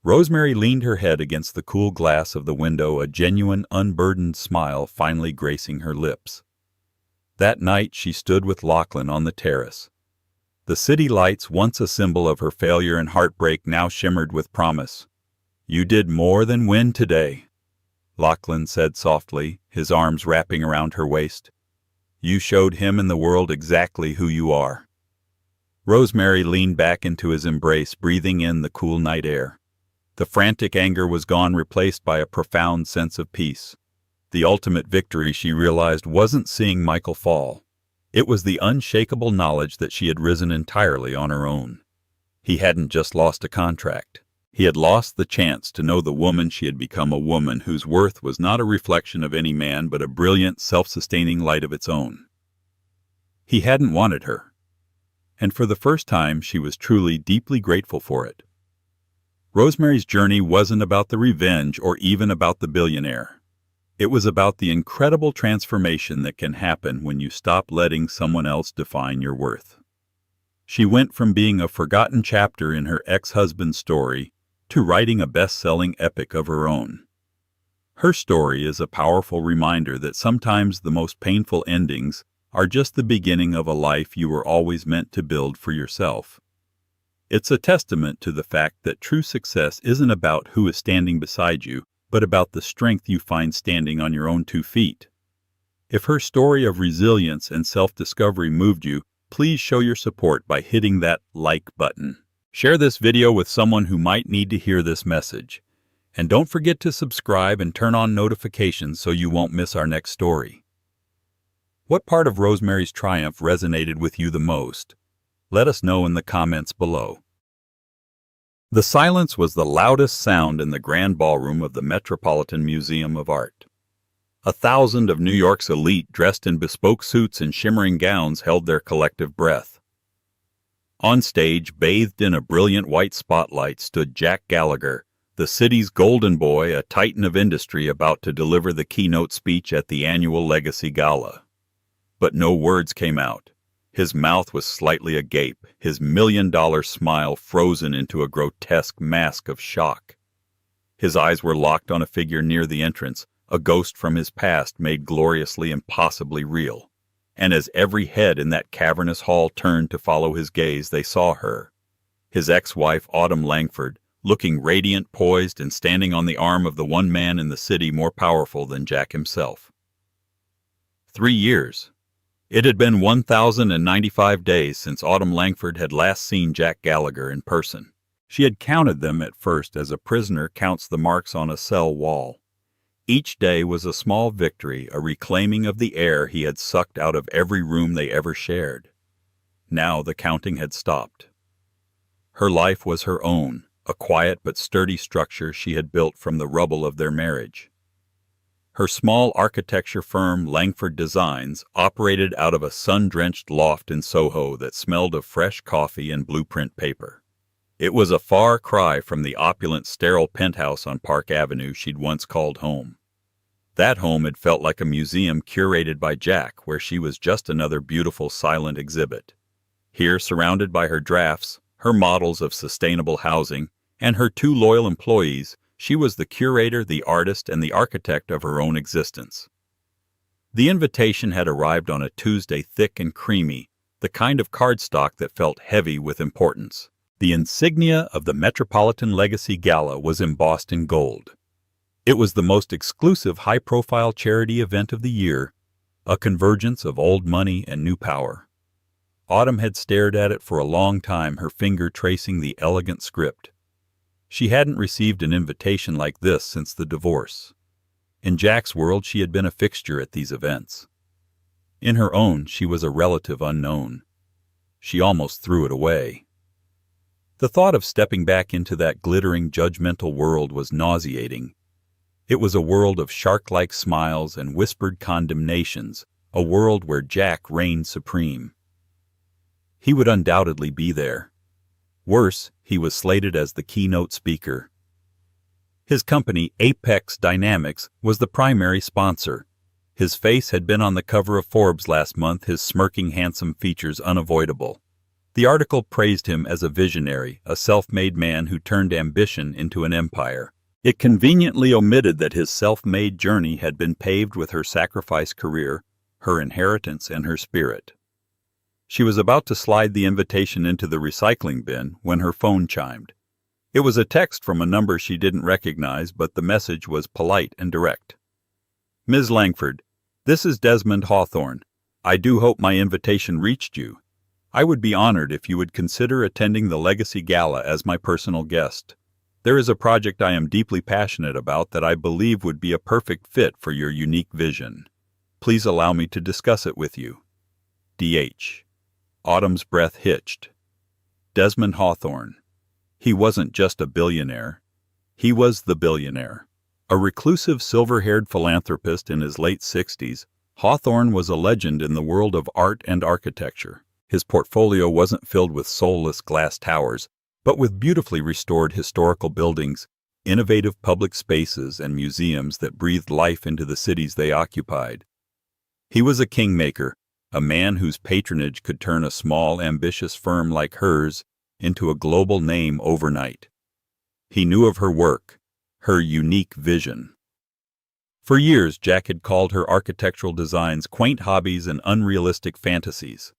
Rosemary leaned her head against the cool glass of the window, a genuine, unburdened smile finally gracing her lips. That night she stood with Lachlan on the terrace. The city lights, once a symbol of her failure and heartbreak, now shimmered with promise. "You did more than win today," Lachlan said softly, his arms wrapping around her waist. "You showed him and the world exactly who you are." Rosemary leaned back into his embrace, breathing in the cool night air. The frantic anger was gone, replaced by a profound sense of peace. The ultimate victory, she realized, wasn't seeing Michael fall. It was the unshakable knowledge that she had risen entirely on her own. He hadn't just lost a contract. He had lost the chance to know the woman she had become, a woman whose worth was not a reflection of any man but a brilliant, self-sustaining light of its own. He hadn't wanted her, and for the first time she was truly, deeply grateful for it. Rosemary's journey wasn't about the revenge or even about the billionaire. It was about the incredible transformation that can happen when you stop letting someone else define your worth. She went from being a forgotten chapter in her ex-husband's story to writing a best-selling epic of her own. Her story is a powerful reminder that sometimes the most painful endings are just the beginning of a life you were always meant to build for yourself. It's a testament to the fact that true success isn't about who is standing beside you, but about the strength you find standing on your own 2 feet. If her story of resilience and self-discovery moved you, please show your support by hitting that like button. Share this video with someone who might need to hear this message. And don't forget to subscribe and turn on notifications so you won't miss our next story. What part of Rosemary's triumph resonated with you the most? Let us know in the comments below. The silence was the loudest sound in the grand ballroom of the Metropolitan Museum of Art. 1,000 of New York's elite, dressed in bespoke suits and shimmering gowns, held their collective breath. On stage, bathed in a brilliant white spotlight, stood Jack Gallagher, the city's golden boy, a titan of industry about to deliver the keynote speech at the annual Legacy Gala. But no words came out. His mouth was slightly agape, his million-dollar smile frozen into a grotesque mask of shock. His eyes were locked on a figure near the entrance, a ghost from his past made gloriously, impossibly real. And as every head in that cavernous hall turned to follow his gaze, they saw her, his ex-wife Autumn Langford, looking radiant, poised, and standing on the arm of the one man in the city more powerful than Jack himself. 3 years. It had been 1,095 days since Autumn Langford had last seen Jack Gallagher in person. She had counted them at first as a prisoner counts the marks on a cell wall. Each day was a small victory, a reclaiming of the air he had sucked out of every room they ever shared. Now the counting had stopped. Her life was her own, a quiet but sturdy structure she had built from the rubble of their marriage. Her small architecture firm, Langford Designs, operated out of a sun-drenched loft in Soho that smelled of fresh coffee and blueprint paper. It was a far cry from the opulent, sterile penthouse on Park Avenue she'd once called home. That home had felt like a museum curated by Jack, where she was just another beautiful silent exhibit. Here, surrounded by her drafts, her models of sustainable housing, and her 2 loyal employees, she was the curator, the artist, and the architect of her own existence. The invitation had arrived on a Tuesday, thick and creamy, the kind of cardstock that felt heavy with importance. The insignia of the Metropolitan Legacy Gala was embossed in gold. It was the most exclusive high-profile charity event of the year, a convergence of old money and new power. Autumn had stared at it for a long time, her finger tracing the elegant script. She hadn't received an invitation like this since the divorce. In Jack's world, she had been a fixture at these events. In her own, she was a relative unknown. She almost threw it away. The thought of stepping back into that glittering, judgmental world was nauseating. It was a world of shark-like smiles and whispered condemnations, a world where Jack reigned supreme. He would undoubtedly be there. Worse, he was slated as the keynote speaker. His company, Apex Dynamics, was the primary sponsor. His face had been on the cover of Forbes last month, his smirking, handsome features unavoidable. The article praised him as a visionary, a self-made man who turned ambition into an empire. It conveniently omitted that his self-made journey had been paved with her sacrificed career, her inheritance, and her spirit. She was about to slide the invitation into the recycling bin when her phone chimed. It was a text from a number she didn't recognize, but the message was polite and direct. "Ms. Langford, this is Desmond Hawthorne. I do hope my invitation reached you. I would be honored if you would consider attending the Legacy Gala as my personal guest. There is a project I am deeply passionate about that I believe would be a perfect fit for your unique vision. Please allow me to discuss it with you. D.H." Autumn's breath hitched. Desmond Hawthorne. He wasn't just a billionaire. He was the billionaire. A reclusive, silver-haired philanthropist in his late 60s, Hawthorne was a legend in the world of art and architecture. His portfolio wasn't filled with soulless glass towers, but with beautifully restored historical buildings, innovative public spaces, and museums that breathed life into the cities they occupied. He was a kingmaker, a man whose patronage could turn a small, ambitious firm like hers into a global name overnight. He knew of her work, her unique vision. For years, Jack had called her architectural designs quaint hobbies and unrealistic fantasies.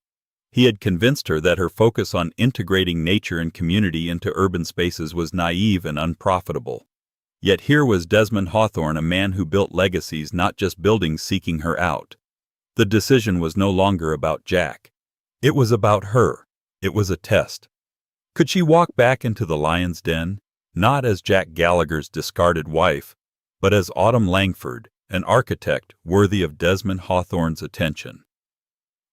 He had convinced her that her focus on integrating nature and community into urban spaces was naive and unprofitable. Yet here was Desmond Hawthorne, a man who built legacies, not just buildings seeking her out. The decision was no longer about Jack. It was about her. It was a test. Could she walk back into the lion's den, not as Jack Gallagher's discarded wife, but as Autumn Langford, an architect worthy of Desmond Hawthorne's attention?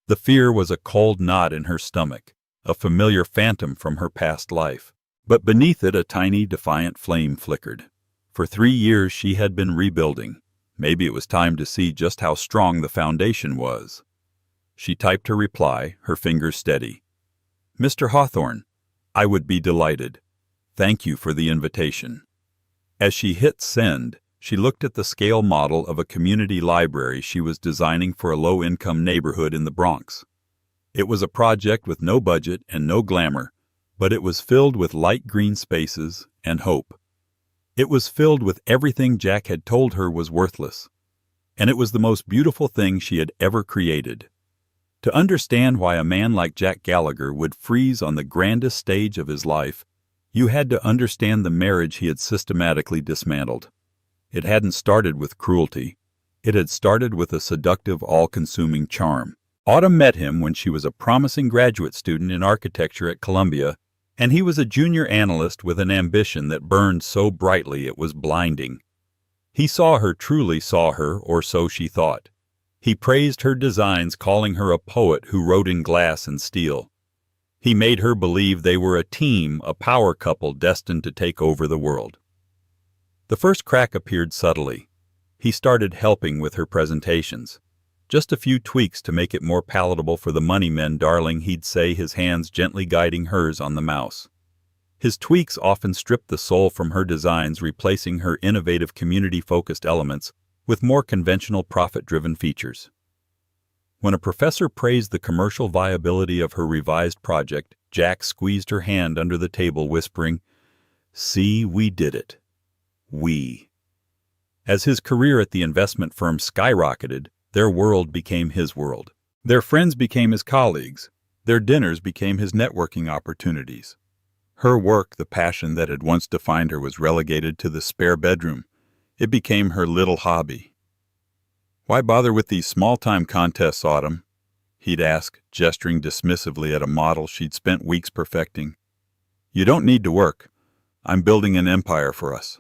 The fear was a cold knot in her stomach, a familiar phantom from her past life. But beneath it a tiny, defiant flame flickered. For 3 years she had been rebuilding. Maybe it was time to see just how strong the foundation was. She typed her reply, her fingers steady. "Mr. Hawthorne, I would be delighted. Thank you for the invitation." As she hit send, she looked at the scale model of a community library she was designing for a low-income neighborhood in the Bronx. It was a project with no budget and no glamour, but it was filled with light green spaces and hope. It was filled with everything Jack had told her was worthless, and it was the most beautiful thing she had ever created. To understand why a man like Jack Gallagher would freeze on the grandest stage of his life, you had to understand the marriage he had systematically dismantled. It hadn't started with cruelty. It had started with a seductive, all-consuming charm. Autumn met him when she was a promising graduate student in architecture at Columbia, and he was a junior analyst with an ambition that burned so brightly it was blinding. He truly saw her, or so she thought. He praised her designs, calling her a poet who wrote in glass and steel. He made her believe they were a team, a power couple destined to take over the world. The first crack appeared subtly. He started helping with her presentations. Just a few tweaks to make it more palatable for the money men, darling, he'd say, his hands gently guiding hers on the mouse. His tweaks often stripped the soul from her designs, replacing her innovative community-focused elements with more conventional profit-driven features. When a professor praised the commercial viability of her revised project, Jack squeezed her hand under the table, whispering, "See, we did it. We." As his career at the investment firm skyrocketed, their world became his world. Their friends became his colleagues. Their dinners became his networking opportunities. Her work, the passion that had once defined her, was relegated to the spare bedroom. It became her little hobby. "Why bother with these small-time contests, Autumn?" he'd ask, gesturing dismissively at a model she'd spent weeks perfecting. "You don't need to work. I'm building an empire for us."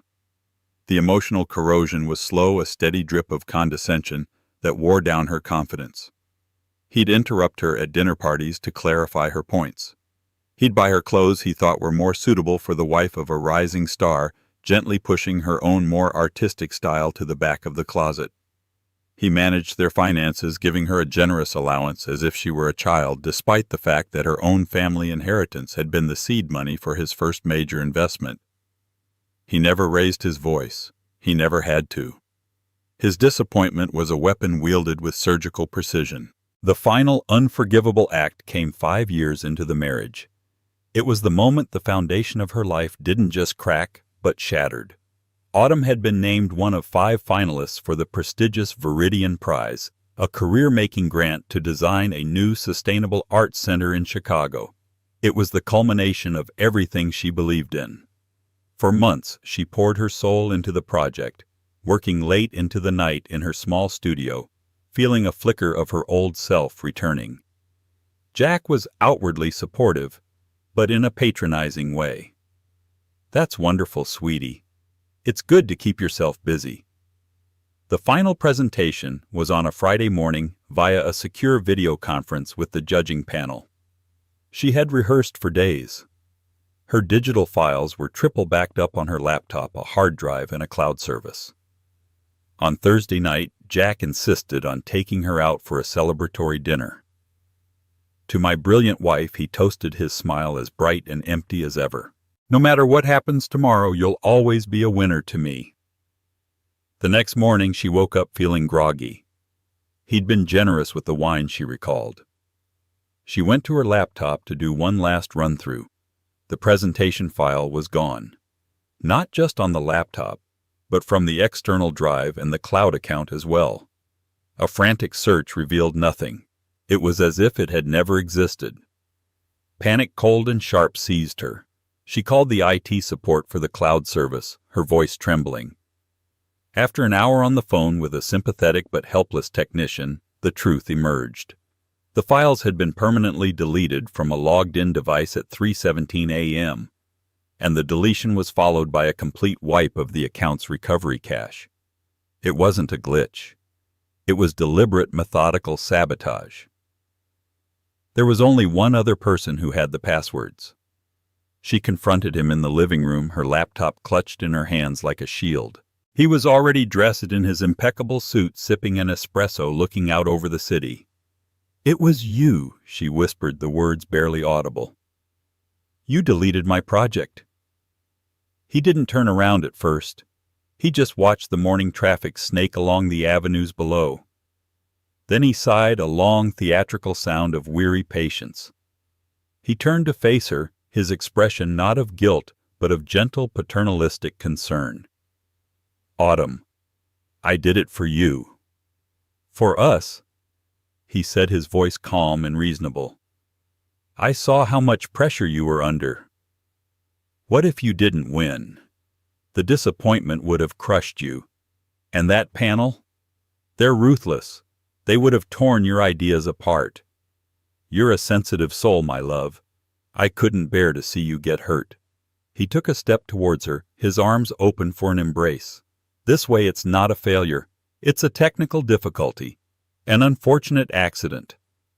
The emotional corrosion was slow, a steady drip of condescension that wore down her confidence. He'd interrupt her at dinner parties to clarify her points. He'd buy her clothes he thought were more suitable for the wife of a rising star, gently pushing her own more artistic style to the back of the closet. He managed their finances, giving her a generous allowance as if she were a child, despite the fact that her own family inheritance had been the seed money for his first major investment. He never raised his voice. He never had to. His disappointment was a weapon wielded with surgical precision. The final unforgivable act came 5 years into the marriage. It was the moment the foundation of her life didn't just crack, but shattered. Autumn had been named one of 5 finalists for the prestigious Viridian Prize, a career-making grant to design a new sustainable arts center in Chicago. It was the culmination of everything she believed in. For months, she poured her soul into the project, working late into the night in her small studio, feeling a flicker of her old self returning. Jack was outwardly supportive, but in a patronizing way. "That's wonderful, sweetie. It's good to keep yourself busy." The final presentation was on a Friday morning via a secure video conference with the judging panel. She had rehearsed for days. Her digital files were triple backed up on her laptop, a hard drive, and a cloud service. On Thursday night, Jack insisted on taking her out for a celebratory dinner. To my brilliant wife, he toasted, his smile as bright and empty as ever. "No matter what happens tomorrow, you'll always be a winner to me." The next morning, she woke up feeling groggy. He'd been generous with the wine, she recalled. She went to her laptop to do one last run-through. The presentation file was gone. Not just on the laptop, but from the external drive and the cloud account as well. A frantic search revealed nothing. It was as if it had never existed. Panic, cold and sharp, seized her. She called the IT support for the cloud service, her voice trembling. After an hour on the phone with a sympathetic but helpless technician, the truth emerged. The files had been permanently deleted from a logged-in device at 3:17 a.m., and the deletion was followed by a complete wipe of the account's recovery cache. It wasn't a glitch. It was deliberate, methodical sabotage. There was only one other person who had the passwords. She confronted him in the living room, her laptop clutched in her hands like a shield. He was already dressed in his impeccable suit, sipping an espresso, looking out over the city. "It was you," she whispered, the words barely audible. "You deleted my project." He didn't turn around at first. He just watched the morning traffic snake along the avenues below. Then he sighed, a long, theatrical sound of weary patience. He turned to face her, his expression not of guilt, but of gentle paternalistic concern. "Autumn, I did it for you. For us," he said, his voice calm and reasonable. "I saw how much pressure you were under. What if you didn't win? The disappointment would have crushed you. And that panel? They're ruthless. They would have torn your ideas apart. You're a sensitive soul, my love. I couldn't bear to see you get hurt. He took a step towards her, his arms open for an embrace. This way it's not a failure. It's a technical difficulty. An unfortunate accident.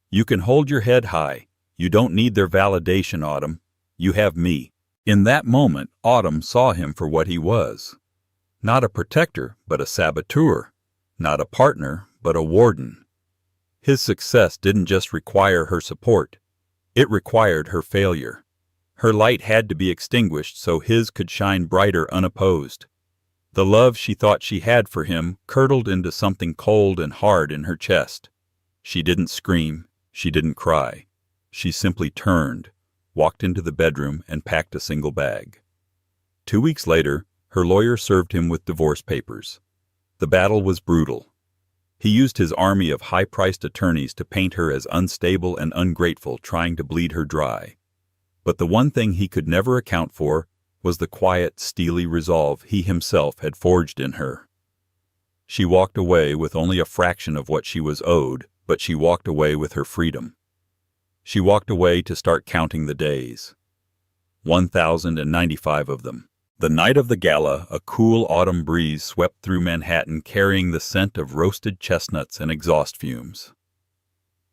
You can hold your head high. You don't need their validation, Autumn. You have me. In that moment, Autumn saw him for what he was. Not a protector, but a saboteur. Not a partner, but a warden. His success didn't just require her support. It required her failure. Her light had to be extinguished so his could shine brighter unopposed. The love she thought she had for him curdled into something cold and hard in her chest. She didn't scream. She didn't cry. She simply turned, walked into the bedroom, and packed a single bag. 2 weeks later, her lawyer served him with divorce papers. The battle was brutal. He used his army of high-priced attorneys to paint her as unstable and ungrateful, trying to bleed her dry. But the one thing he could never account for was the quiet, steely resolve he himself had forged in her. She walked away with only a fraction of what she was owed, but she walked away with her freedom. She walked away to start counting the days. 1,095 of them. The night of the gala, a cool autumn breeze swept through Manhattan carrying the scent of roasted chestnuts and exhaust fumes.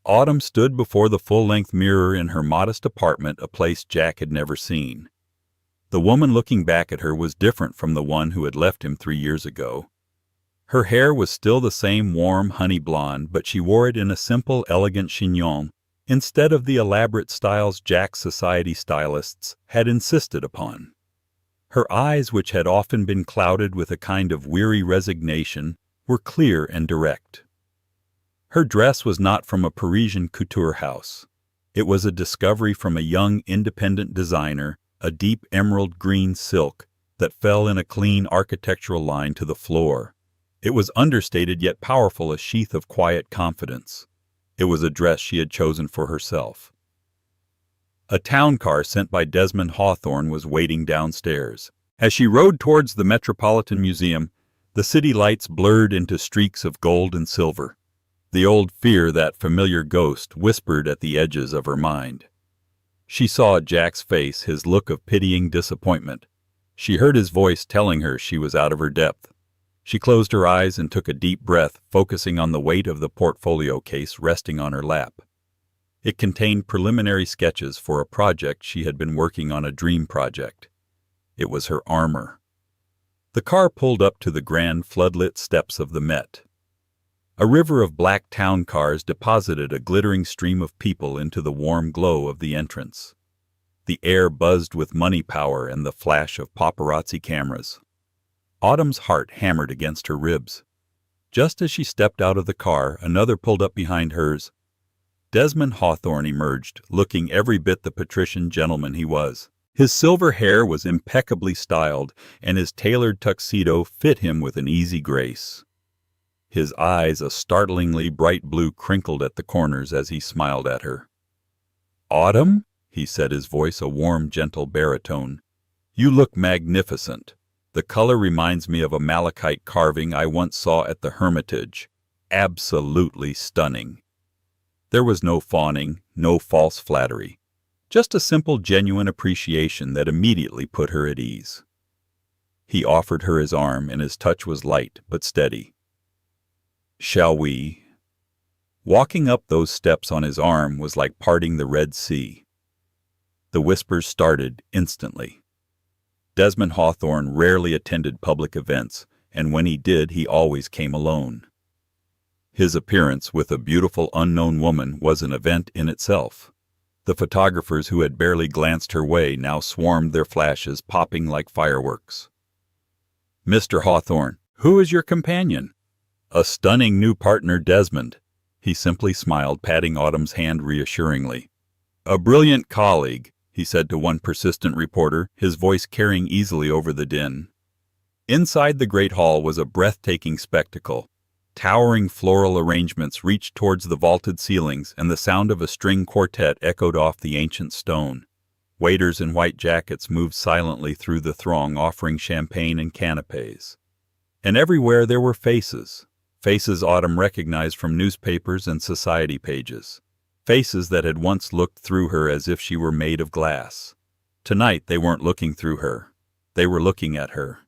Autumn stood before the full-length mirror in her modest apartment, a place Jack had never seen. The woman looking back at her was different from the one who had left him 3 years ago. Her hair was still the same warm honey blonde, but she wore it in a simple, elegant chignon instead of the elaborate styles Jack's society stylists had insisted upon. Her eyes, which had often been clouded with a kind of weary resignation, were clear and direct. Her dress was not from a Parisian couture house. It was a discovery from a young, independent designer, a deep emerald green silk that fell in a clean architectural line to the floor. It was understated yet powerful, a sheath of quiet confidence. It was a dress she had chosen for herself. A town car sent by Desmond Hawthorne was waiting downstairs. As she rode towards the Metropolitan Museum, the city lights blurred into streaks of gold and silver. The old fear, that familiar ghost, whispered at the edges of her mind. She saw Jack's face, his look of pitying disappointment. She heard his voice telling her she was out of her depth. She closed her eyes and took a deep breath, focusing on the weight of the portfolio case resting on her lap. It contained preliminary sketches for a project she had been working on, a dream project. It was her armor. The car pulled up to the grand floodlit steps of the Met. A river of black town cars deposited a glittering stream of people into the warm glow of the entrance. The air buzzed with money power and the flash of paparazzi cameras. Autumn's heart hammered against her ribs. Just as she stepped out of the car, another pulled up behind hers. Desmond Hawthorne emerged, looking every bit the patrician gentleman he was. His silver hair was impeccably styled, and his tailored tuxedo fit him with an easy grace. His eyes, a startlingly bright blue, crinkled at the corners as he smiled at her. "Autumn?" he said, his voice a warm, gentle baritone. "You look magnificent. The color reminds me of a malachite carving I once saw at the Hermitage. Absolutely stunning." There was no fawning, no false flattery. Just a simple, genuine appreciation that immediately put her at ease. He offered her his arm, and his touch was light but steady. "Shall we?" Walking up those steps on his arm was like parting the Red Sea. The whispers started instantly. Desmond Hawthorne rarely attended public events, and when he did, he always came alone. His appearance with a beautiful unknown woman was an event in itself. The photographers who had barely glanced her way now swarmed, their flashes popping like fireworks. "Mr. Hawthorne, who is your companion?" "A stunning new partner, Desmond." He simply smiled, patting Autumn's hand reassuringly. "A brilliant colleague," he said to one persistent reporter, his voice carrying easily over the din. Inside the great hall was a breathtaking spectacle. Towering floral arrangements reached towards the vaulted ceilings, and the sound of a string quartet echoed off the ancient stone. Waiters in white jackets moved silently through the throng, offering champagne and canapes. And everywhere there were faces. Faces Autumn recognized from newspapers and society pages. Faces that had once looked through her as if she were made of glass. Tonight they weren't looking through her. They were looking at her.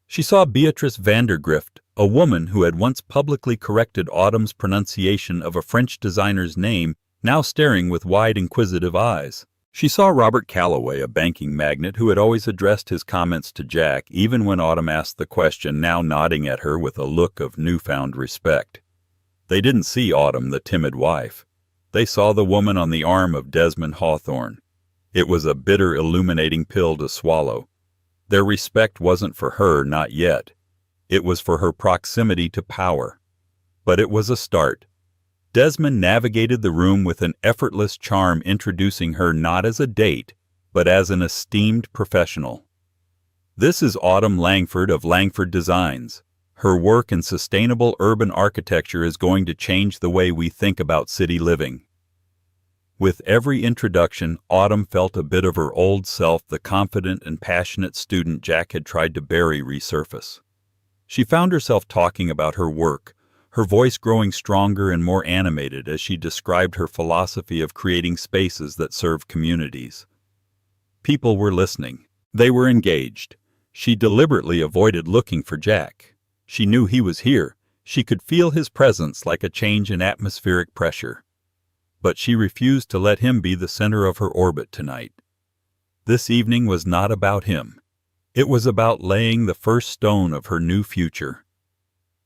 She saw Beatrice Vandergrift, a woman who had once publicly corrected Autumn's pronunciation of a French designer's name, now staring with wide, inquisitive eyes. She saw Robert Calloway, a banking magnate who had always addressed his comments to Jack, even when Autumn asked the question, now nodding at her with a look of newfound respect. They didn't see Autumn, the timid wife. They saw the woman on the arm of Desmond Hawthorne. It was a bitter, illuminating pill to swallow. Their respect wasn't for her, not yet. It was for her proximity to power. But it was a start. Desmond navigated the room with an effortless charm, introducing her not as a date, but as an esteemed professional. This is Autumn Langford of Langford Designs. Her work in sustainable urban architecture is going to change the way we think about city living. With every introduction, Autumn felt a bit of her old self, the confident and passionate student Jack had tried to bury, resurface. She found herself talking about her work, her voice growing stronger and more animated as she described her philosophy of creating spaces that serve communities. People were listening. They were engaged. She deliberately avoided looking for Jack. She knew he was here. She could feel his presence like a change in atmospheric pressure. But she refused to let him be the center of her orbit tonight. This evening was not about him. It was about laying the first stone of her new future.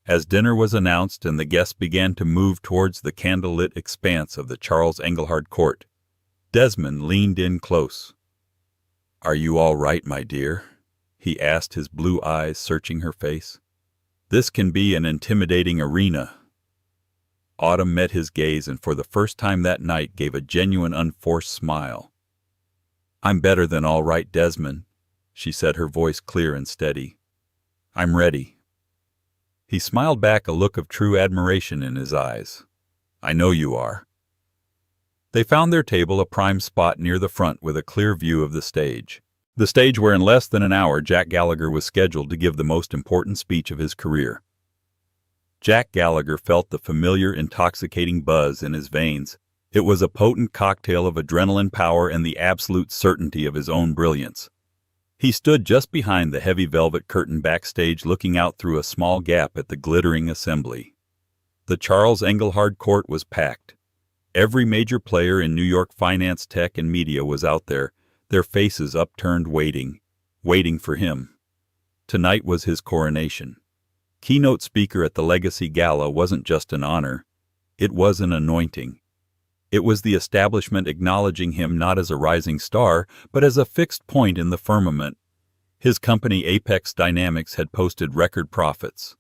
As dinner was announced and the guests began to move towards the candlelit expanse of the Charles Engelhard Court, Desmond leaned in close. "Are you all right, my dear?" he asked, his blue eyes searching her face. "This can be an intimidating arena." Autumn met his gaze and for the first time that night gave a genuine unforced smile. "I'm better than all right, Desmond," she said, her voice clear and steady. "I'm ready." He smiled back, a look of true admiration in his eyes. "I know you are." They found their table a prime spot near the front with a clear view of the stage. The stage where in less than an hour Jack Gallagher was scheduled to give the most important speech of his career. Jack Gallagher felt the familiar, intoxicating buzz in his veins. It was a potent cocktail of adrenaline power and the absolute certainty of his own brilliance. He stood just behind the heavy velvet curtain backstage, looking out through a small gap at the glittering assembly. The Charles Engelhard Court was packed. Every major player in New York finance, tech, and media was out there, their faces upturned, waiting for him. Tonight was his coronation. Keynote speaker at the Legacy Gala wasn't just an honor. It was an anointing. It was the establishment acknowledging him not as a rising star, but as a fixed point in the firmament. His company Apex Dynamics had posted record profits.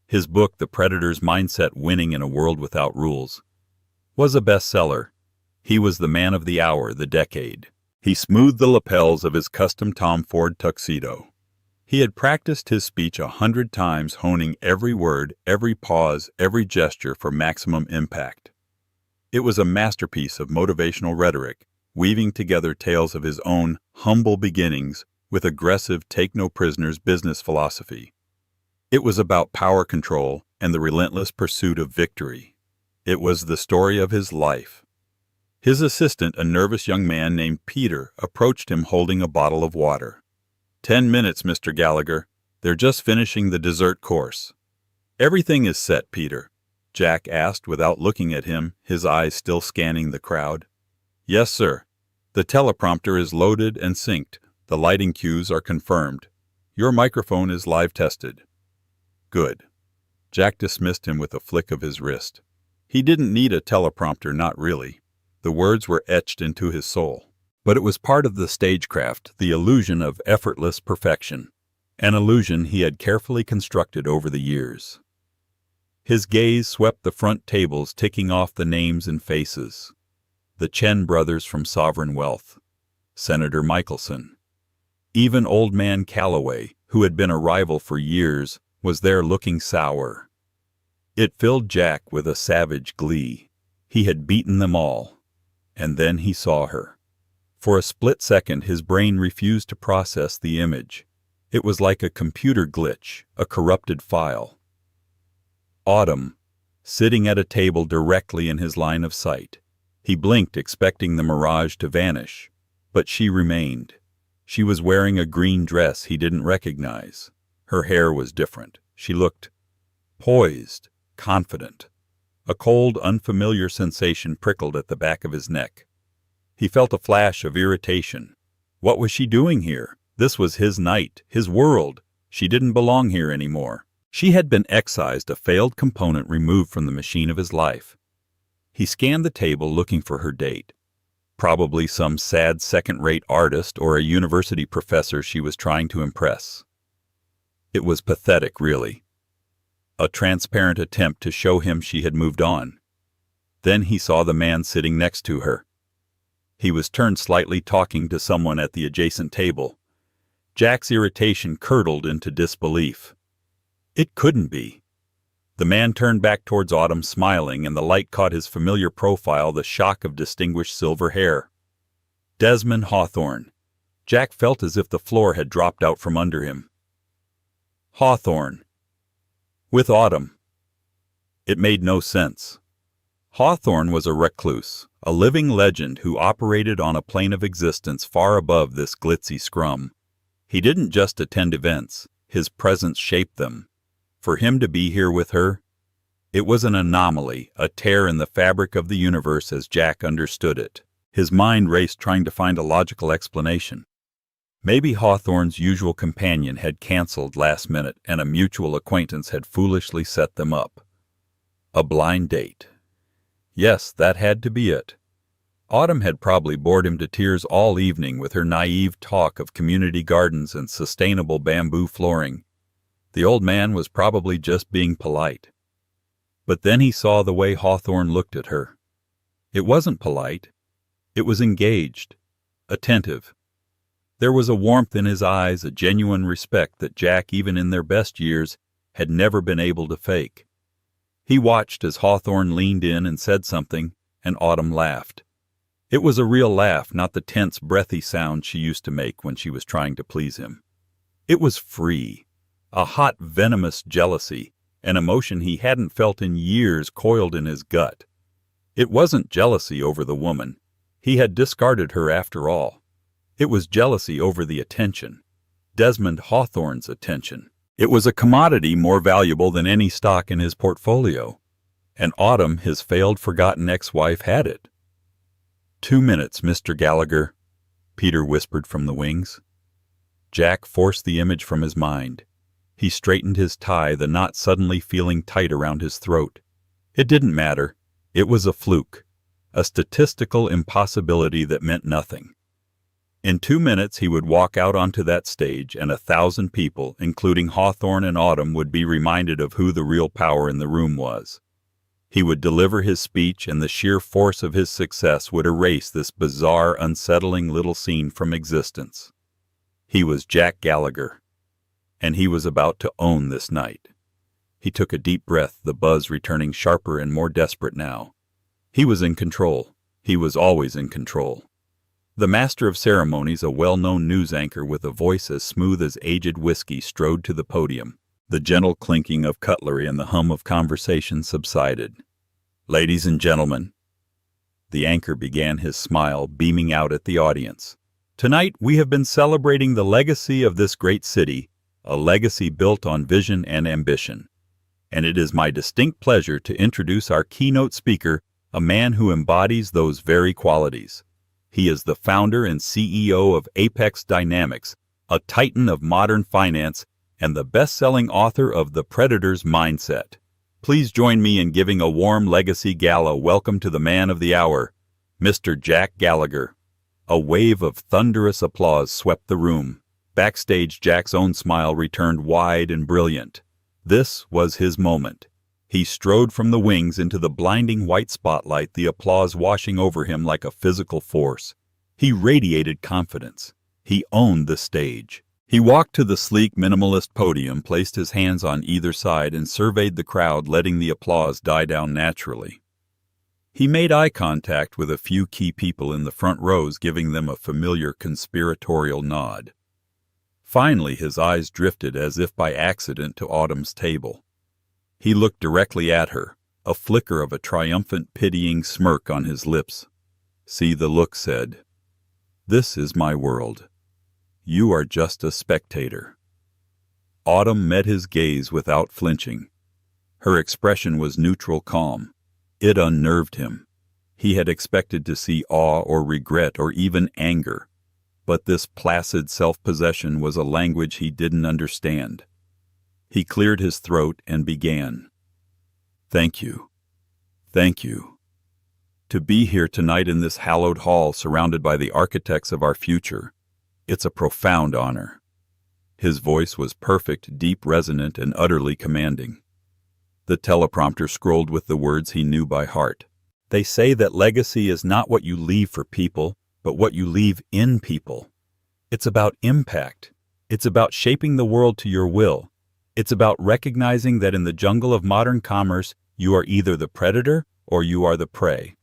His book, The Predator's Mindset: Winning in a World Without Rules, was a bestseller. He was the man of the hour, the decade. He smoothed the lapels of his custom Tom Ford tuxedo. He had practiced his speech 100 times, honing every word, every pause, every gesture for maximum impact. It was a masterpiece of motivational rhetoric, weaving together tales of his own humble beginnings with aggressive take-no-prisoners business philosophy. It was about power control and the relentless pursuit of victory. It was the story of his life. His assistant, a nervous young man named Peter, approached him holding a bottle of water. 10 minutes, Mr. Gallagher. They're just finishing the dessert course." "Everything is set, Peter?" Jack asked without looking at him, his eyes still scanning the crowd. "Yes, sir. The teleprompter is loaded and synced. The lighting cues are confirmed. Your microphone is live tested." "Good." Jack dismissed him with a flick of his wrist. He didn't need a teleprompter, not really. The words were etched into his soul. But it was part of the stagecraft, the illusion of effortless perfection, an illusion he had carefully constructed over the years. His gaze swept the front tables, ticking off the names and faces. The Chen brothers from Sovereign Wealth, Senator Michelson. Even Old Man Calloway, who had been a rival for years, was there looking sour. It filled Jack with a savage glee. He had beaten them all. And then he saw her. For a split second, his brain refused to process the image. It was like a computer glitch, a corrupted file. Autumn, sitting at a table directly in his line of sight. He blinked, expecting the mirage to vanish, but she remained. She was wearing a green dress he didn't recognize. Her hair was different. She looked poised, confident. A cold, unfamiliar sensation prickled at the back of his neck. He felt a flash of irritation. What was she doing here? This was his night, his world. She didn't belong here anymore. She had been excised, a failed component removed from the machine of his life. He scanned the table looking for her date. Probably some sad second-rate artist or a university professor she was trying to impress. It was pathetic, really. A transparent attempt to show him she had moved on. Then he saw the man sitting next to her. He was turned slightly, talking to someone at the adjacent table. Jack's irritation curdled into disbelief. It couldn't be. The man turned back towards Autumn, smiling, and the light caught his familiar profile, the shock of distinguished silver hair. Desmond Hawthorne. Jack felt as if the floor had dropped out from under him. Hawthorne. With Autumn. It made no sense. Hawthorne was a recluse, a living legend who operated on a plane of existence far above this glitzy scrum. He didn't just attend events, his presence shaped them. For him to be here with her, it was an anomaly, a tear in the fabric of the universe as Jack understood it. His mind raced, trying to find a logical explanation. Maybe Hawthorne's usual companion had canceled last minute and a mutual acquaintance had foolishly set them up. A blind date. Yes, that had to be it. Autumn had probably bored him to tears all evening with her naive talk of community gardens and sustainable bamboo flooring. The old man was probably just being polite. But then he saw the way Hawthorne looked at her. It wasn't polite. It was engaged, attentive. There was a warmth in his eyes, a genuine respect that Jack, even in their best years, had never been able to fake. He watched as Hawthorne leaned in and said something, and Autumn laughed. It was a real laugh, not the tense, breathy sound she used to make when she was trying to please him. It was free. A hot, venomous jealousy, an emotion he hadn't felt in years, coiled in his gut. It wasn't jealousy over the woman. He had discarded her after all. It was jealousy over the attention. Desmond Hawthorne's attention. It was a commodity more valuable than any stock in his portfolio. And Autumn, his failed, forgotten ex-wife, had it. 2 minutes, Mr. Gallagher, Peter whispered from the wings. Jack forced the image from his mind. He straightened his tie, the knot suddenly feeling tight around his throat. It didn't matter. It was a fluke, a statistical impossibility that meant nothing. In 2 minutes he would walk out onto that stage, and 1,000 people, including Hawthorne and Autumn, would be reminded of who the real power in the room was. He would deliver his speech, and the sheer force of his success would erase this bizarre, unsettling little scene from existence. He was Jack Gallagher. And he was about to own this night. He took a deep breath, the buzz returning sharper and more desperate now. He was in control. He was always in control. The master of ceremonies, a well-known news anchor with a voice as smooth as aged whiskey, strode to the podium. The gentle clinking of cutlery and the hum of conversation subsided. Ladies and gentlemen, the anchor began, his smile beaming out at the audience. Tonight we have been celebrating the legacy of this great city, a legacy built on vision and ambition. And it is my distinct pleasure to introduce our keynote speaker, a man who embodies those very qualities. He is the founder and CEO of Apex Dynamics, a titan of modern finance, and the best-selling author of The Predator's Mindset. Please join me in giving a warm legacy gala welcome to the man of the hour, Mr. Jack Gallagher. A wave of thunderous applause swept the room. Backstage, Jack's own smile returned wide and brilliant. This was his moment. He strode from the wings into the blinding white spotlight, the applause washing over him like a physical force. He radiated confidence. He owned the stage. He walked to the sleek, minimalist podium, placed his hands on either side, and surveyed the crowd, letting the applause die down naturally. He made eye contact with a few key people in the front rows, giving them a familiar conspiratorial nod. Finally, his eyes drifted as if by accident to Autumn's table. He looked directly at her, a flicker of a triumphant, pitying smirk on his lips. See, the look said, "This is my world. You are just a spectator." Autumn met his gaze without flinching. Her expression was neutral calm. It unnerved him. He had expected to see awe or regret or even anger, but this placid self-possession was a language he didn't understand. He cleared his throat and began. "Thank you. Thank you. To be here tonight in this hallowed hall surrounded by the architects of our future, it's a profound honor." His voice was perfect, deep, resonant, and utterly commanding. The teleprompter scrolled with the words he knew by heart. They say that legacy is not what you leave for people, but what you leave in people. It's about impact. It's about shaping the world to your will. It's about recognizing that in the jungle of modern commerce, you are either the predator or you are the prey.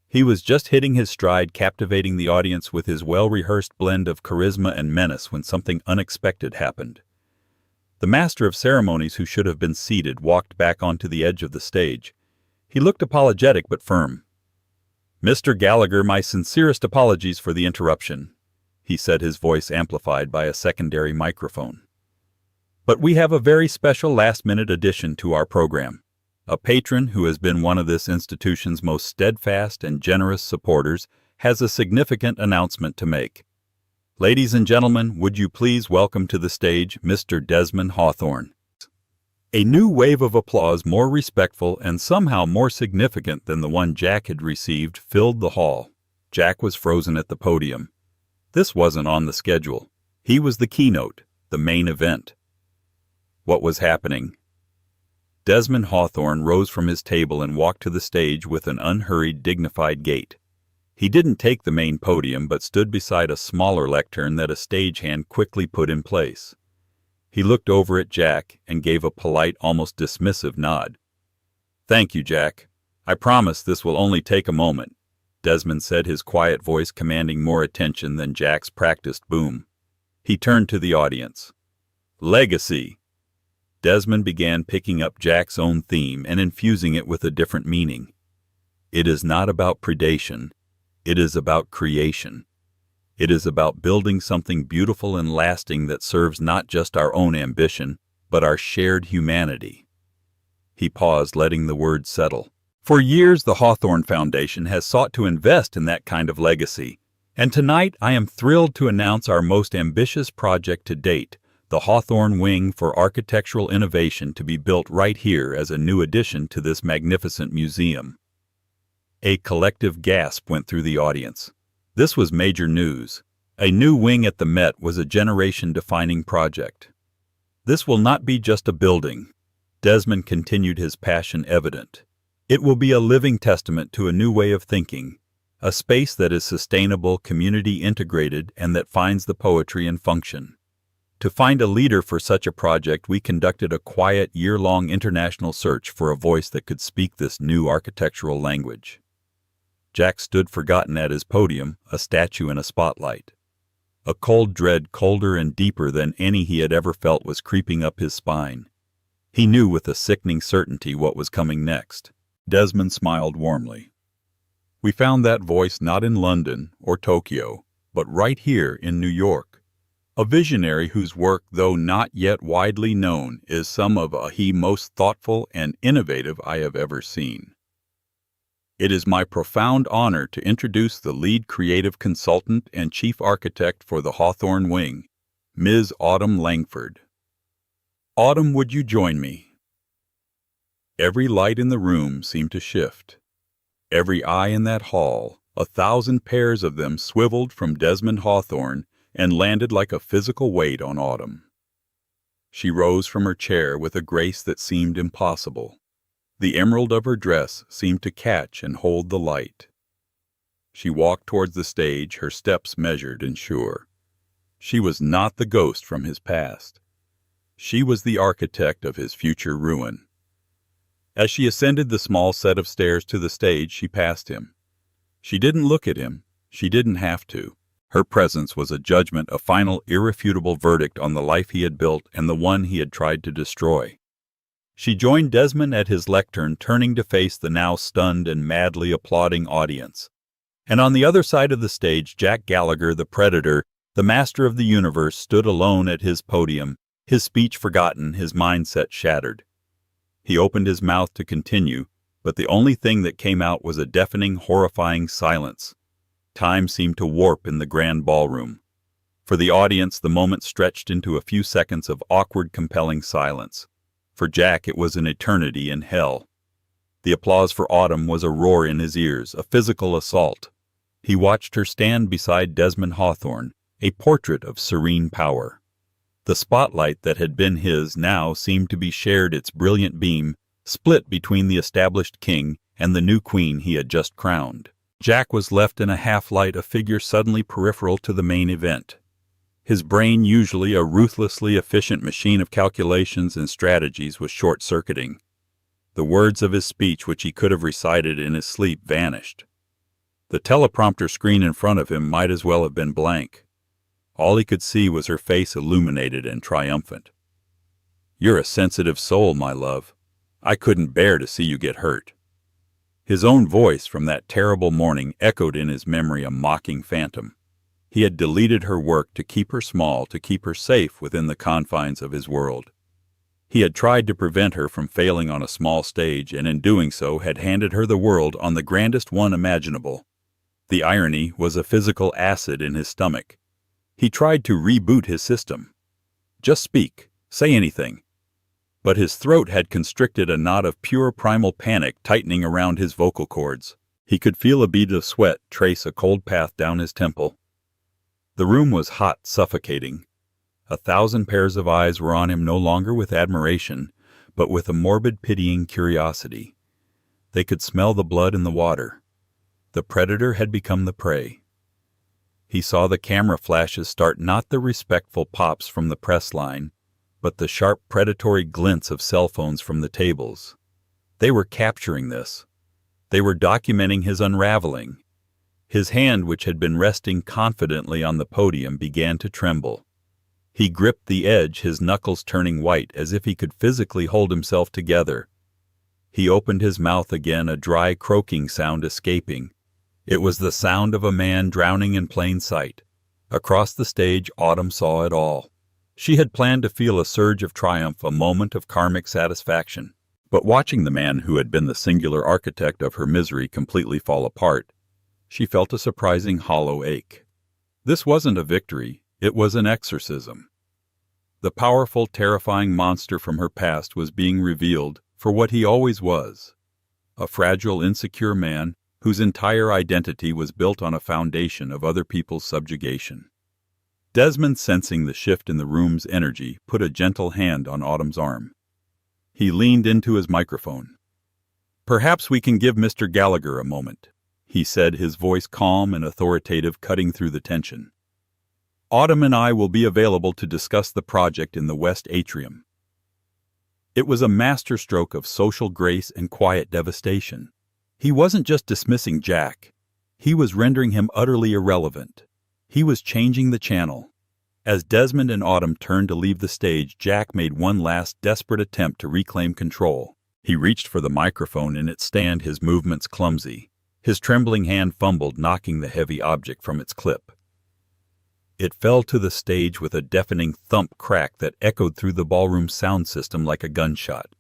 He was just hitting his stride, captivating the audience with his well-rehearsed blend of charisma and menace when something unexpected happened. The master of ceremonies, who should have been seated, walked back onto the edge of the stage. He looked apologetic but firm. "Mr. Gallagher, my sincerest apologies for the interruption," he said, his voice amplified by a secondary microphone. "But we have a very special last-minute addition to our program. A patron who has been one of this institution's most steadfast and generous supporters has a significant announcement to make. Ladies and gentlemen, would you please welcome to the stage Mr. Desmond Hawthorne." A new wave of applause, more respectful and somehow more significant than the one Jack had received, filled the hall. Jack was frozen at the podium. This wasn't on the schedule. He was the keynote, the main event. What was happening? Desmond Hawthorne rose from his table and walked to the stage with an unhurried, dignified gait. He didn't take the main podium, but stood beside a smaller lectern that a stagehand quickly put in place. He looked over at Jack and gave a polite, almost dismissive nod. "Thank you, Jack. I promise this will only take a moment," Desmond said, his quiet voice commanding more attention than Jack's practiced boom. He turned to the audience. "Legacy." Desmond began picking up Jack's own theme and infusing it with a different meaning. It is not about predation. It is about creation. It is about building something beautiful and lasting that serves not just our own ambition, but our shared humanity. He paused, letting the words settle. For years, the Hawthorne Foundation has sought to invest in that kind of legacy, and tonight I am thrilled to announce our most ambitious project to date, the Hawthorne Wing for Architectural Innovation, to be built right here as a new addition to this magnificent museum. A collective gasp went through the audience. This was major news. A new wing at the Met was a generation-defining project. This will not be just a building. Desmond continued, his passion evident. It will be a living testament to a new way of thinking, a space that is sustainable, community-integrated, and that finds the poetry in function. To find a leader for such a project, we conducted a quiet, year-long international search for a voice that could speak this new architectural language. Jack stood forgotten at his podium, a statue in a spotlight. A cold dread, colder and deeper than any he had ever felt, was creeping up his spine. He knew with a sickening certainty what was coming next. Desmond smiled warmly. "We found that voice not in London or Tokyo, but right here in New York. A visionary whose work, though not yet widely known, is some of the most thoughtful and innovative I have ever seen. It is my profound honor to introduce the lead creative consultant and chief architect for the Hawthorne Wing, Ms. Autumn Langford. Autumn, would you join me?" Every light in the room seemed to shift. Every eye in that hall, 1,000 pairs of them, swiveled from Desmond Hawthorne and landed like a physical weight on Autumn. She rose from her chair with a grace that seemed impossible. The emerald of her dress seemed to catch and hold the light. She walked towards the stage, her steps measured and sure. She was not the ghost from his past. She was the architect of his future ruin. As she ascended the small set of stairs to the stage, she passed him. She didn't look at him. She didn't have to. Her presence was a judgment, a final, irrefutable verdict on the life he had built and the one he had tried to destroy. She joined Desmond at his lectern, turning to face the now stunned and madly applauding audience. And on the other side of the stage, Jack Gallagher, the Predator, the master of the universe, stood alone at his podium, his speech forgotten, his mindset shattered. He opened his mouth to continue, but the only thing that came out was a deafening, horrifying silence. Time seemed to warp in the grand ballroom. For the audience, the moment stretched into a few seconds of awkward, compelling silence. For Jack, it was an eternity in hell. The applause for Autumn was a roar in his ears, a physical assault. He watched her stand beside Desmond Hawthorne, a portrait of serene power. The spotlight that had been his now seemed to be shared, its brilliant beam split between the established king and the new queen he had just crowned. Jack was left in a half-light, a figure suddenly peripheral to the main event. His brain, usually a ruthlessly efficient machine of calculations and strategies, was short-circuiting. The words of his speech, which he could have recited in his sleep, vanished. The teleprompter screen in front of him might as well have been blank. All he could see was her face illuminated and triumphant. "You're a sensitive soul, my love. I couldn't bear to see you get hurt." His own voice from that terrible morning echoed in his memory, a mocking phantom. He had deleted her work to keep her small, to keep her safe within the confines of his world. He had tried to prevent her from failing on a small stage, and in doing so had handed her the world on the grandest one imaginable. The irony was a physical acid in his stomach. He tried to reboot his system. Just speak, say anything. But his throat had constricted, a knot of pure primal panic tightening around his vocal cords. He could feel a bead of sweat trace a cold path down his temple. The room was hot, suffocating. 1,000 pairs of eyes were on him, no longer with admiration, but with a morbid, pitying curiosity. They could smell the blood in the water. The predator had become the prey. He saw the camera flashes start, not the respectful pops from the press line, but the sharp predatory glints of cell phones from the tables. They were capturing this. They were documenting his unraveling. His hand, which had been resting confidently on the podium, began to tremble. He gripped the edge, his knuckles turning white, as if he could physically hold himself together. He opened his mouth again, a dry, croaking sound escaping. It was the sound of a man drowning in plain sight. Across the stage, Autumn saw it all. She had planned to feel a surge of triumph, a moment of karmic satisfaction. But watching the man who had been the singular architect of her misery completely fall apart, she felt a surprising hollow ache. This wasn't a victory, it was an exorcism. The powerful, terrifying monster from her past was being revealed for what he always was, a fragile, insecure man whose entire identity was built on a foundation of other people's subjugation. Desmond, sensing the shift in the room's energy, put a gentle hand on Autumn's arm. He leaned into his microphone. "Perhaps we can give Mr. Gallagher a moment," he said, his voice calm and authoritative, cutting through the tension. "Autumn and I will be available to discuss the project in the West Atrium." It was a masterstroke of social grace and quiet devastation. He wasn't just dismissing Jack. He was rendering him utterly irrelevant. He was changing the channel. As Desmond and Autumn turned to leave the stage, Jack made one last desperate attempt to reclaim control. He reached for the microphone in its stand, his movements clumsy. His trembling hand fumbled, knocking the heavy object from its clip. It fell to the stage with a deafening thump crack that echoed through the ballroom sound system like a gunshot.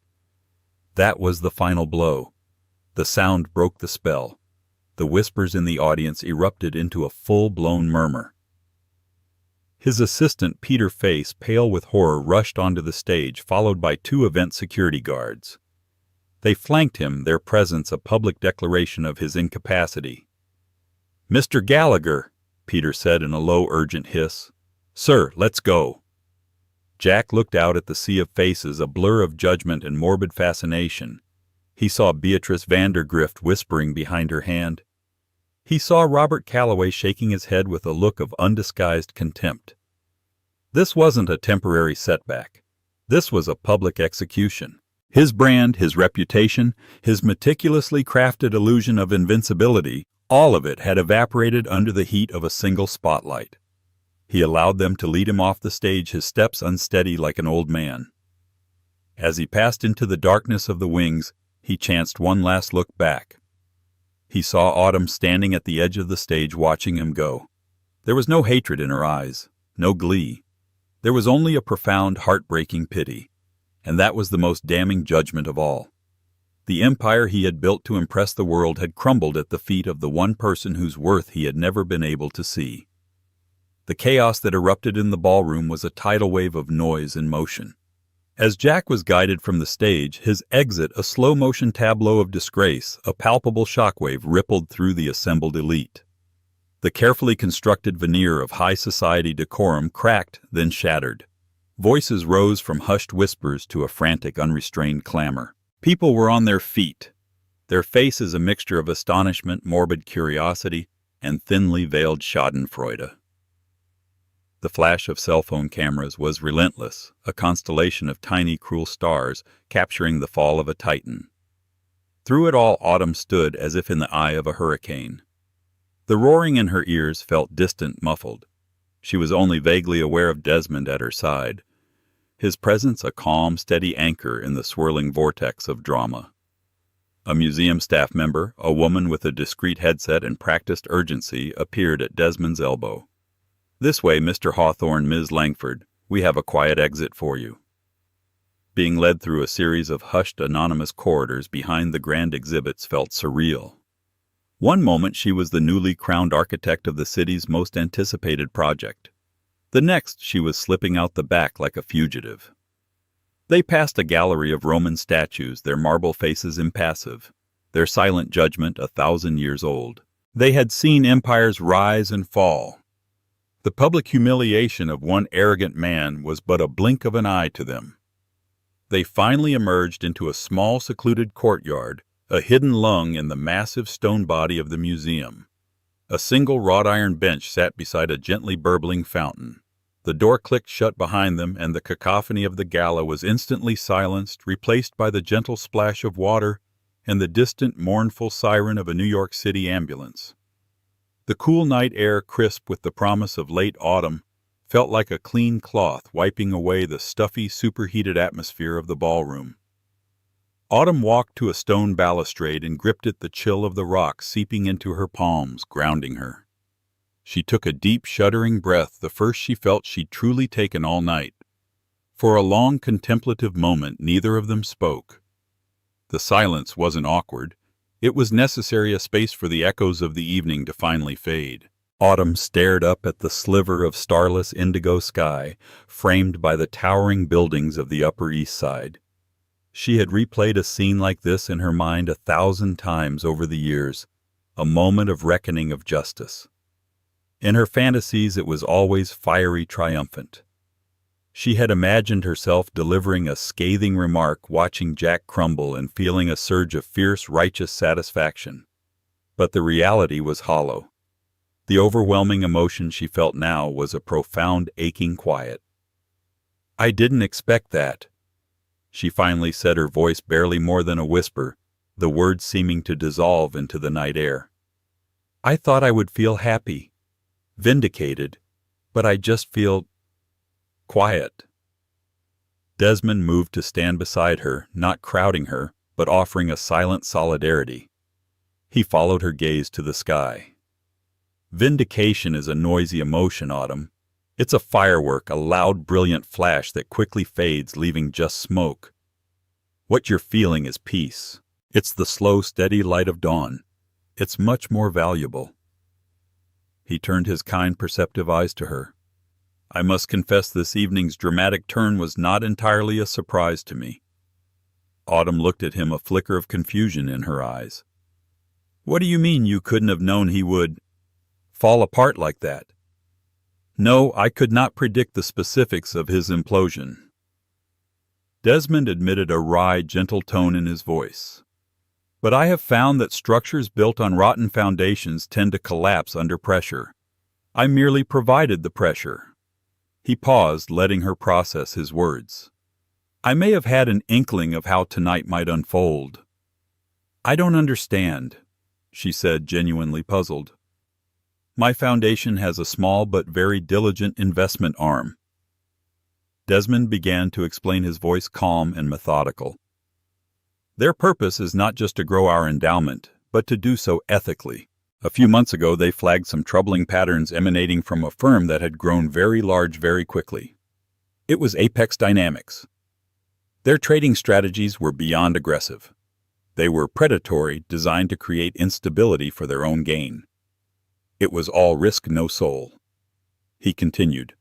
That was the final blow. The sound broke the spell. The whispers in the audience erupted into a full-blown murmur. His assistant, Peter Face, pale with horror, rushed onto the stage, followed by 2 event security guards. They flanked him, their presence a public declaration of his incapacity. "Mr. Gallagher," Peter said in a low, urgent hiss. "Sir, let's go." Jack looked out at the sea of faces, a blur of judgment and morbid fascination. He saw Beatrice Vandergrift whispering behind her hand. He saw Robert Calloway shaking his head with a look of undisguised contempt. This wasn't a temporary setback. This was a public execution. His brand, his reputation, his meticulously crafted illusion of invincibility, all of it had evaporated under the heat of a single spotlight. He allowed them to lead him off the stage, his steps unsteady like an old man. As he passed into the darkness of the wings, he chanced one last look back. He saw Autumn standing at the edge of the stage watching him go. There was no hatred in her eyes, no glee. There was only a profound, heartbreaking pity, and that was the most damning judgment of all. The empire he had built to impress the world had crumbled at the feet of the one person whose worth he had never been able to see. The chaos that erupted in the ballroom was a tidal wave of noise and motion. As Jack was guided from the stage, his exit a slow-motion tableau of disgrace, a palpable shockwave rippled through the assembled elite. The carefully constructed veneer of high society decorum cracked, then shattered. Voices rose from hushed whispers to a frantic, unrestrained clamor. People were on their feet, their faces a mixture of astonishment, morbid curiosity, and thinly veiled schadenfreude. The flash of cell phone cameras was relentless, a constellation of tiny, cruel stars capturing the fall of a titan. Through it all, Autumn stood as if in the eye of a hurricane. The roaring in her ears felt distant, muffled. She was only vaguely aware of Desmond at her side, his presence a calm, steady anchor in the swirling vortex of drama. A museum staff member, a woman with a discreet headset and practiced urgency, appeared at Desmond's elbow. "This way, Mr. Hawthorne, Ms. Langford. We have a quiet exit for you." Being led through a series of hushed, anonymous corridors behind the grand exhibits felt surreal. One moment she was the newly crowned architect of the city's most anticipated project. The next she was slipping out the back like a fugitive. They passed a gallery of Roman statues, their marble faces impassive, their silent judgment 1,000 years old. They had seen empires rise and fall. The public humiliation of one arrogant man was but a blink of an eye to them. They finally emerged into a small, secluded courtyard, a hidden lung in the massive stone body of the museum. A single wrought-iron bench sat beside a gently burbling fountain. The door clicked shut behind them, and the cacophony of the gala was instantly silenced, replaced by the gentle splash of water and the distant, mournful siren of a New York City ambulance. The cool night air, crisp with the promise of late autumn, felt like a clean cloth wiping away the stuffy, superheated atmosphere of the ballroom. Autumn walked to a stone balustrade and gripped at the chill of the rock seeping into her palms, grounding her. She took a deep, shuddering breath, the first she felt she'd truly taken all night. For a long, contemplative moment, neither of them spoke. The silence wasn't awkward. It was necessary a space for the echoes of the evening to finally fade. Autumn stared up at the sliver of starless indigo sky, framed by the towering buildings of the Upper East Side. She had replayed a scene like this in her mind 1,000 times over the years, a moment of reckoning of justice. In her fantasies it was always fiery, triumphant. She had imagined herself delivering a scathing remark, watching Jack crumble and feeling a surge of fierce, righteous satisfaction. But the reality was hollow. The overwhelming emotion she felt now was a profound, aching quiet. "I didn't expect that," she finally said, her voice barely more than a whisper, the words seeming to dissolve into the night air. "I thought I would feel happy, vindicated, but I just feel quiet." Desmond moved to stand beside her, not crowding her, but offering a silent solidarity. He followed her gaze to the sky. "Vindication is a noisy emotion, Autumn. It's a firework, a loud, brilliant flash that quickly fades, leaving just smoke. What you're feeling is peace. It's the slow, steady light of dawn. It's much more valuable." He turned his kind, perceptive eyes to her. "I must confess this evening's dramatic turn was not entirely a surprise to me." Autumn looked at him, a flicker of confusion in her eyes. "What do you mean you couldn't have known he would fall apart like that?" "No, I could not predict the specifics of his implosion." Desmond admitted a wry, gentle tone in his voice. "But I have found that structures built on rotten foundations tend to collapse under pressure. I merely provided the pressure." He paused, letting her process his words. "I may have had an inkling of how tonight might unfold." "I don't understand," she said, genuinely puzzled. "My foundation has a small but very diligent investment arm." Desmond began to explain, his voice calm and methodical. Their purpose is not just to grow our endowment, but to do so ethically. A few months ago, they flagged some troubling patterns emanating from a firm that had grown very large very quickly. It was Apex Dynamics. Their trading strategies were beyond aggressive. They were predatory, designed to create instability for their own gain. It was all risk, no soul. He continued,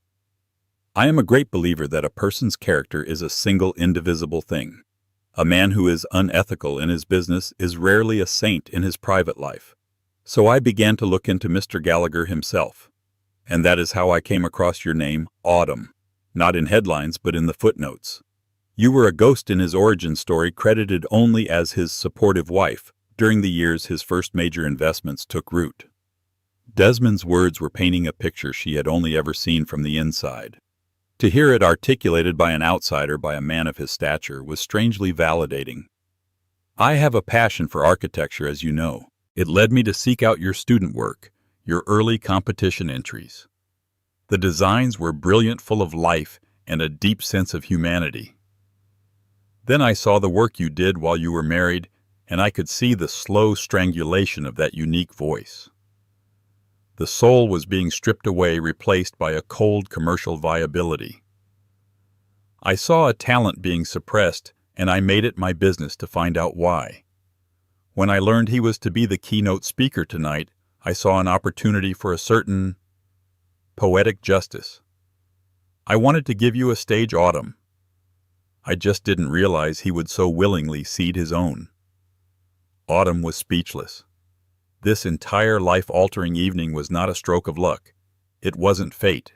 I am a great believer that a person's character is a single indivisible thing. A man who is unethical in his business is rarely a saint in his private life. So I began to look into Mr. Gallagher himself. And that is how I came across your name, Autumn. Not in headlines, but in the footnotes. You were a ghost in his origin story, credited only as his supportive wife during the years his first major investments took root. Desmond's words were painting a picture she had only ever seen from the inside. To hear it articulated by an outsider, by a man of his stature, was strangely validating. I have a passion for architecture, as you know. It led me to seek out your student work, your early competition entries. The designs were brilliant, full of life and a deep sense of humanity. Then I saw the work you did while you were married, and I could see the slow strangulation of that unique voice. The soul was being stripped away, replaced by a cold commercial viability. I saw a talent being suppressed, and I made it my business to find out why. When I learned he was to be the keynote speaker tonight, I saw an opportunity for a certain poetic justice. I wanted to give you a stage, Autumn. I just didn't realize he would so willingly cede his own. Autumn was speechless. This entire life-altering evening was not a stroke of luck. It wasn't fate.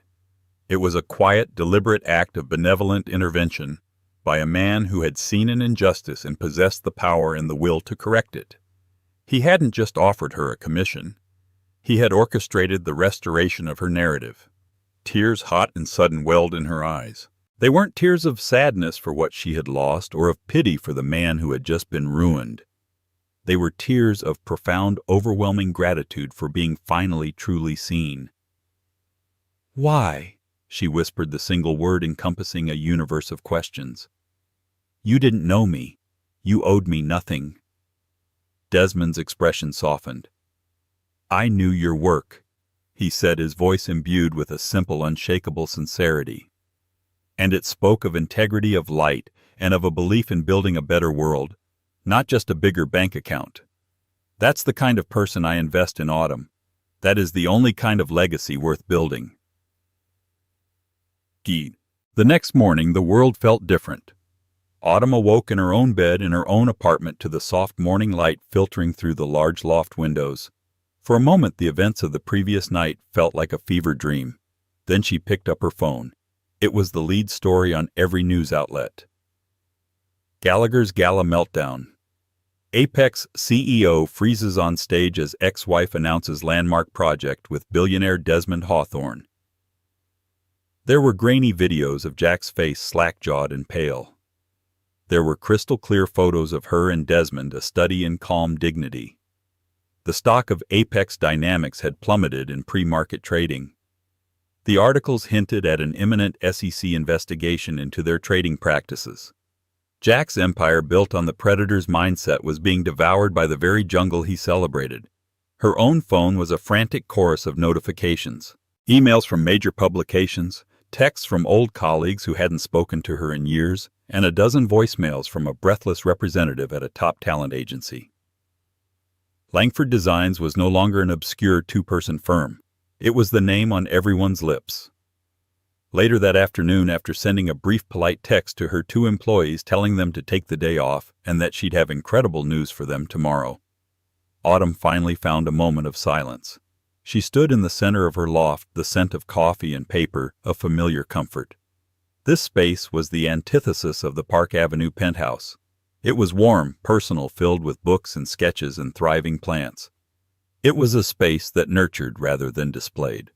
It was a quiet, deliberate act of benevolent intervention by a man who had seen an injustice and possessed the power and the will to correct it. He hadn't just offered her a commission. He had orchestrated the restoration of her narrative. Tears, hot and sudden, welled in her eyes. They weren't tears of sadness for what she had lost or of pity for the man who had just been ruined. They were tears of profound, overwhelming gratitude for being finally truly seen. Why? She whispered, the single word encompassing a universe of questions. You didn't know me. You owed me nothing. Desmond's expression softened. I knew your work, he said, his voice imbued with a simple, unshakable sincerity. And it spoke of integrity, of light, and of a belief in building a better world, not just a bigger bank account. That's the kind of person I invest in, Autumn. That is the only kind of legacy worth building. The next morning, the world felt different. Autumn awoke in her own bed in her own apartment to the soft morning light filtering through the large loft windows. For a moment, the events of the previous night felt like a fever dream. Then she picked up her phone. It was the lead story on every news outlet. Gallagher's Gala Meltdown. Apex CEO freezes on stage as ex-wife announces landmark project with billionaire Desmond Hawthorne. There were grainy videos of Jack's face, slack-jawed and pale. There were crystal-clear photos of her and Desmond, a study in calm dignity. The stock of Apex Dynamics had plummeted in pre-market trading. The articles hinted at an imminent SEC investigation into their trading practices. Jack's empire, built on the predator's mindset, was being devoured by the very jungle he celebrated. Her own phone was a frantic chorus of notifications. Emails from major publications, texts from old colleagues who hadn't spoken to her in years, and a dozen voicemails from a breathless representative at a top talent agency. Langford Designs was no longer an obscure two-person firm. It was the name on everyone's lips. Later that afternoon, after sending a brief polite text to her two employees telling them to take the day off and that she'd have incredible news for them tomorrow, Autumn finally found a moment of silence. She stood in the center of her loft, the scent of coffee and paper, a familiar comfort. This space was the antithesis of the Park Avenue penthouse. It was warm, personal, filled with books and sketches and thriving plants. It was a space that nurtured rather than displayed.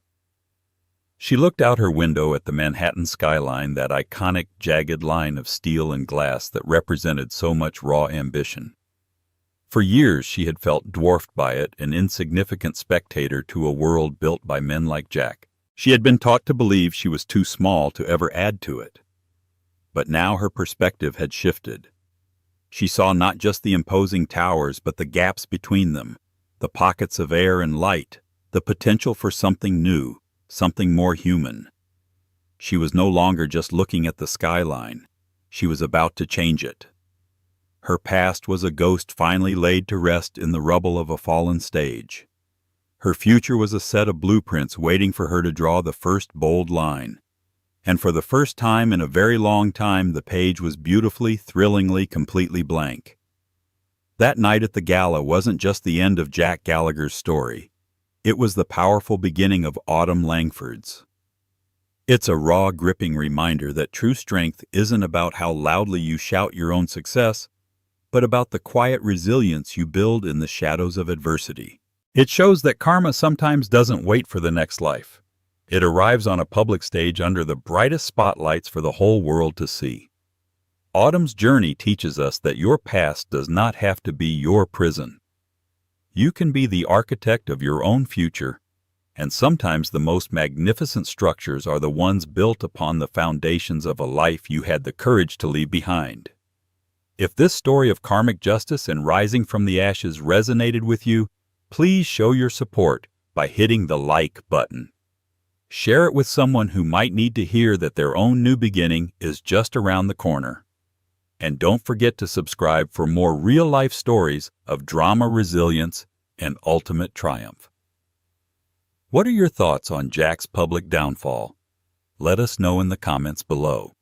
She looked out her window at the Manhattan skyline, that iconic, jagged line of steel and glass that represented so much raw ambition. For years she had felt dwarfed by it, an insignificant spectator to a world built by men like Jack. She had been taught to believe she was too small to ever add to it. But now her perspective had shifted. She saw not just the imposing towers, but the gaps between them, the pockets of air and light, the potential for something new, something more human. She was no longer just looking at the skyline. She was about to change it. Her past was a ghost finally laid to rest in the rubble of a fallen stage. Her future was a set of blueprints waiting for her to draw the first bold line. And for the first time in a very long time, the page was beautifully, thrillingly, completely blank. That night at the gala wasn't just the end of Jack Gallagher's story. It was the powerful beginning of Autumn Langford's. It's a raw, gripping reminder that true strength isn't about how loudly you shout your own success, but about the quiet resilience you build in the shadows of adversity. It shows that karma sometimes doesn't wait for the next life. It arrives on a public stage under the brightest spotlights for the whole world to see. Autumn's journey teaches us that your past does not have to be your prison. You can be the architect of your own future, and sometimes the most magnificent structures are the ones built upon the foundations of a life you had the courage to leave behind. If this story of karmic justice and rising from the ashes resonated with you, please show your support by hitting the like button. Share it with someone who might need to hear that their own new beginning is just around the corner. And don't forget to subscribe for more real-life stories of drama, resilience, and ultimate triumph. What are your thoughts on Jack's public downfall? Let us know in the comments below.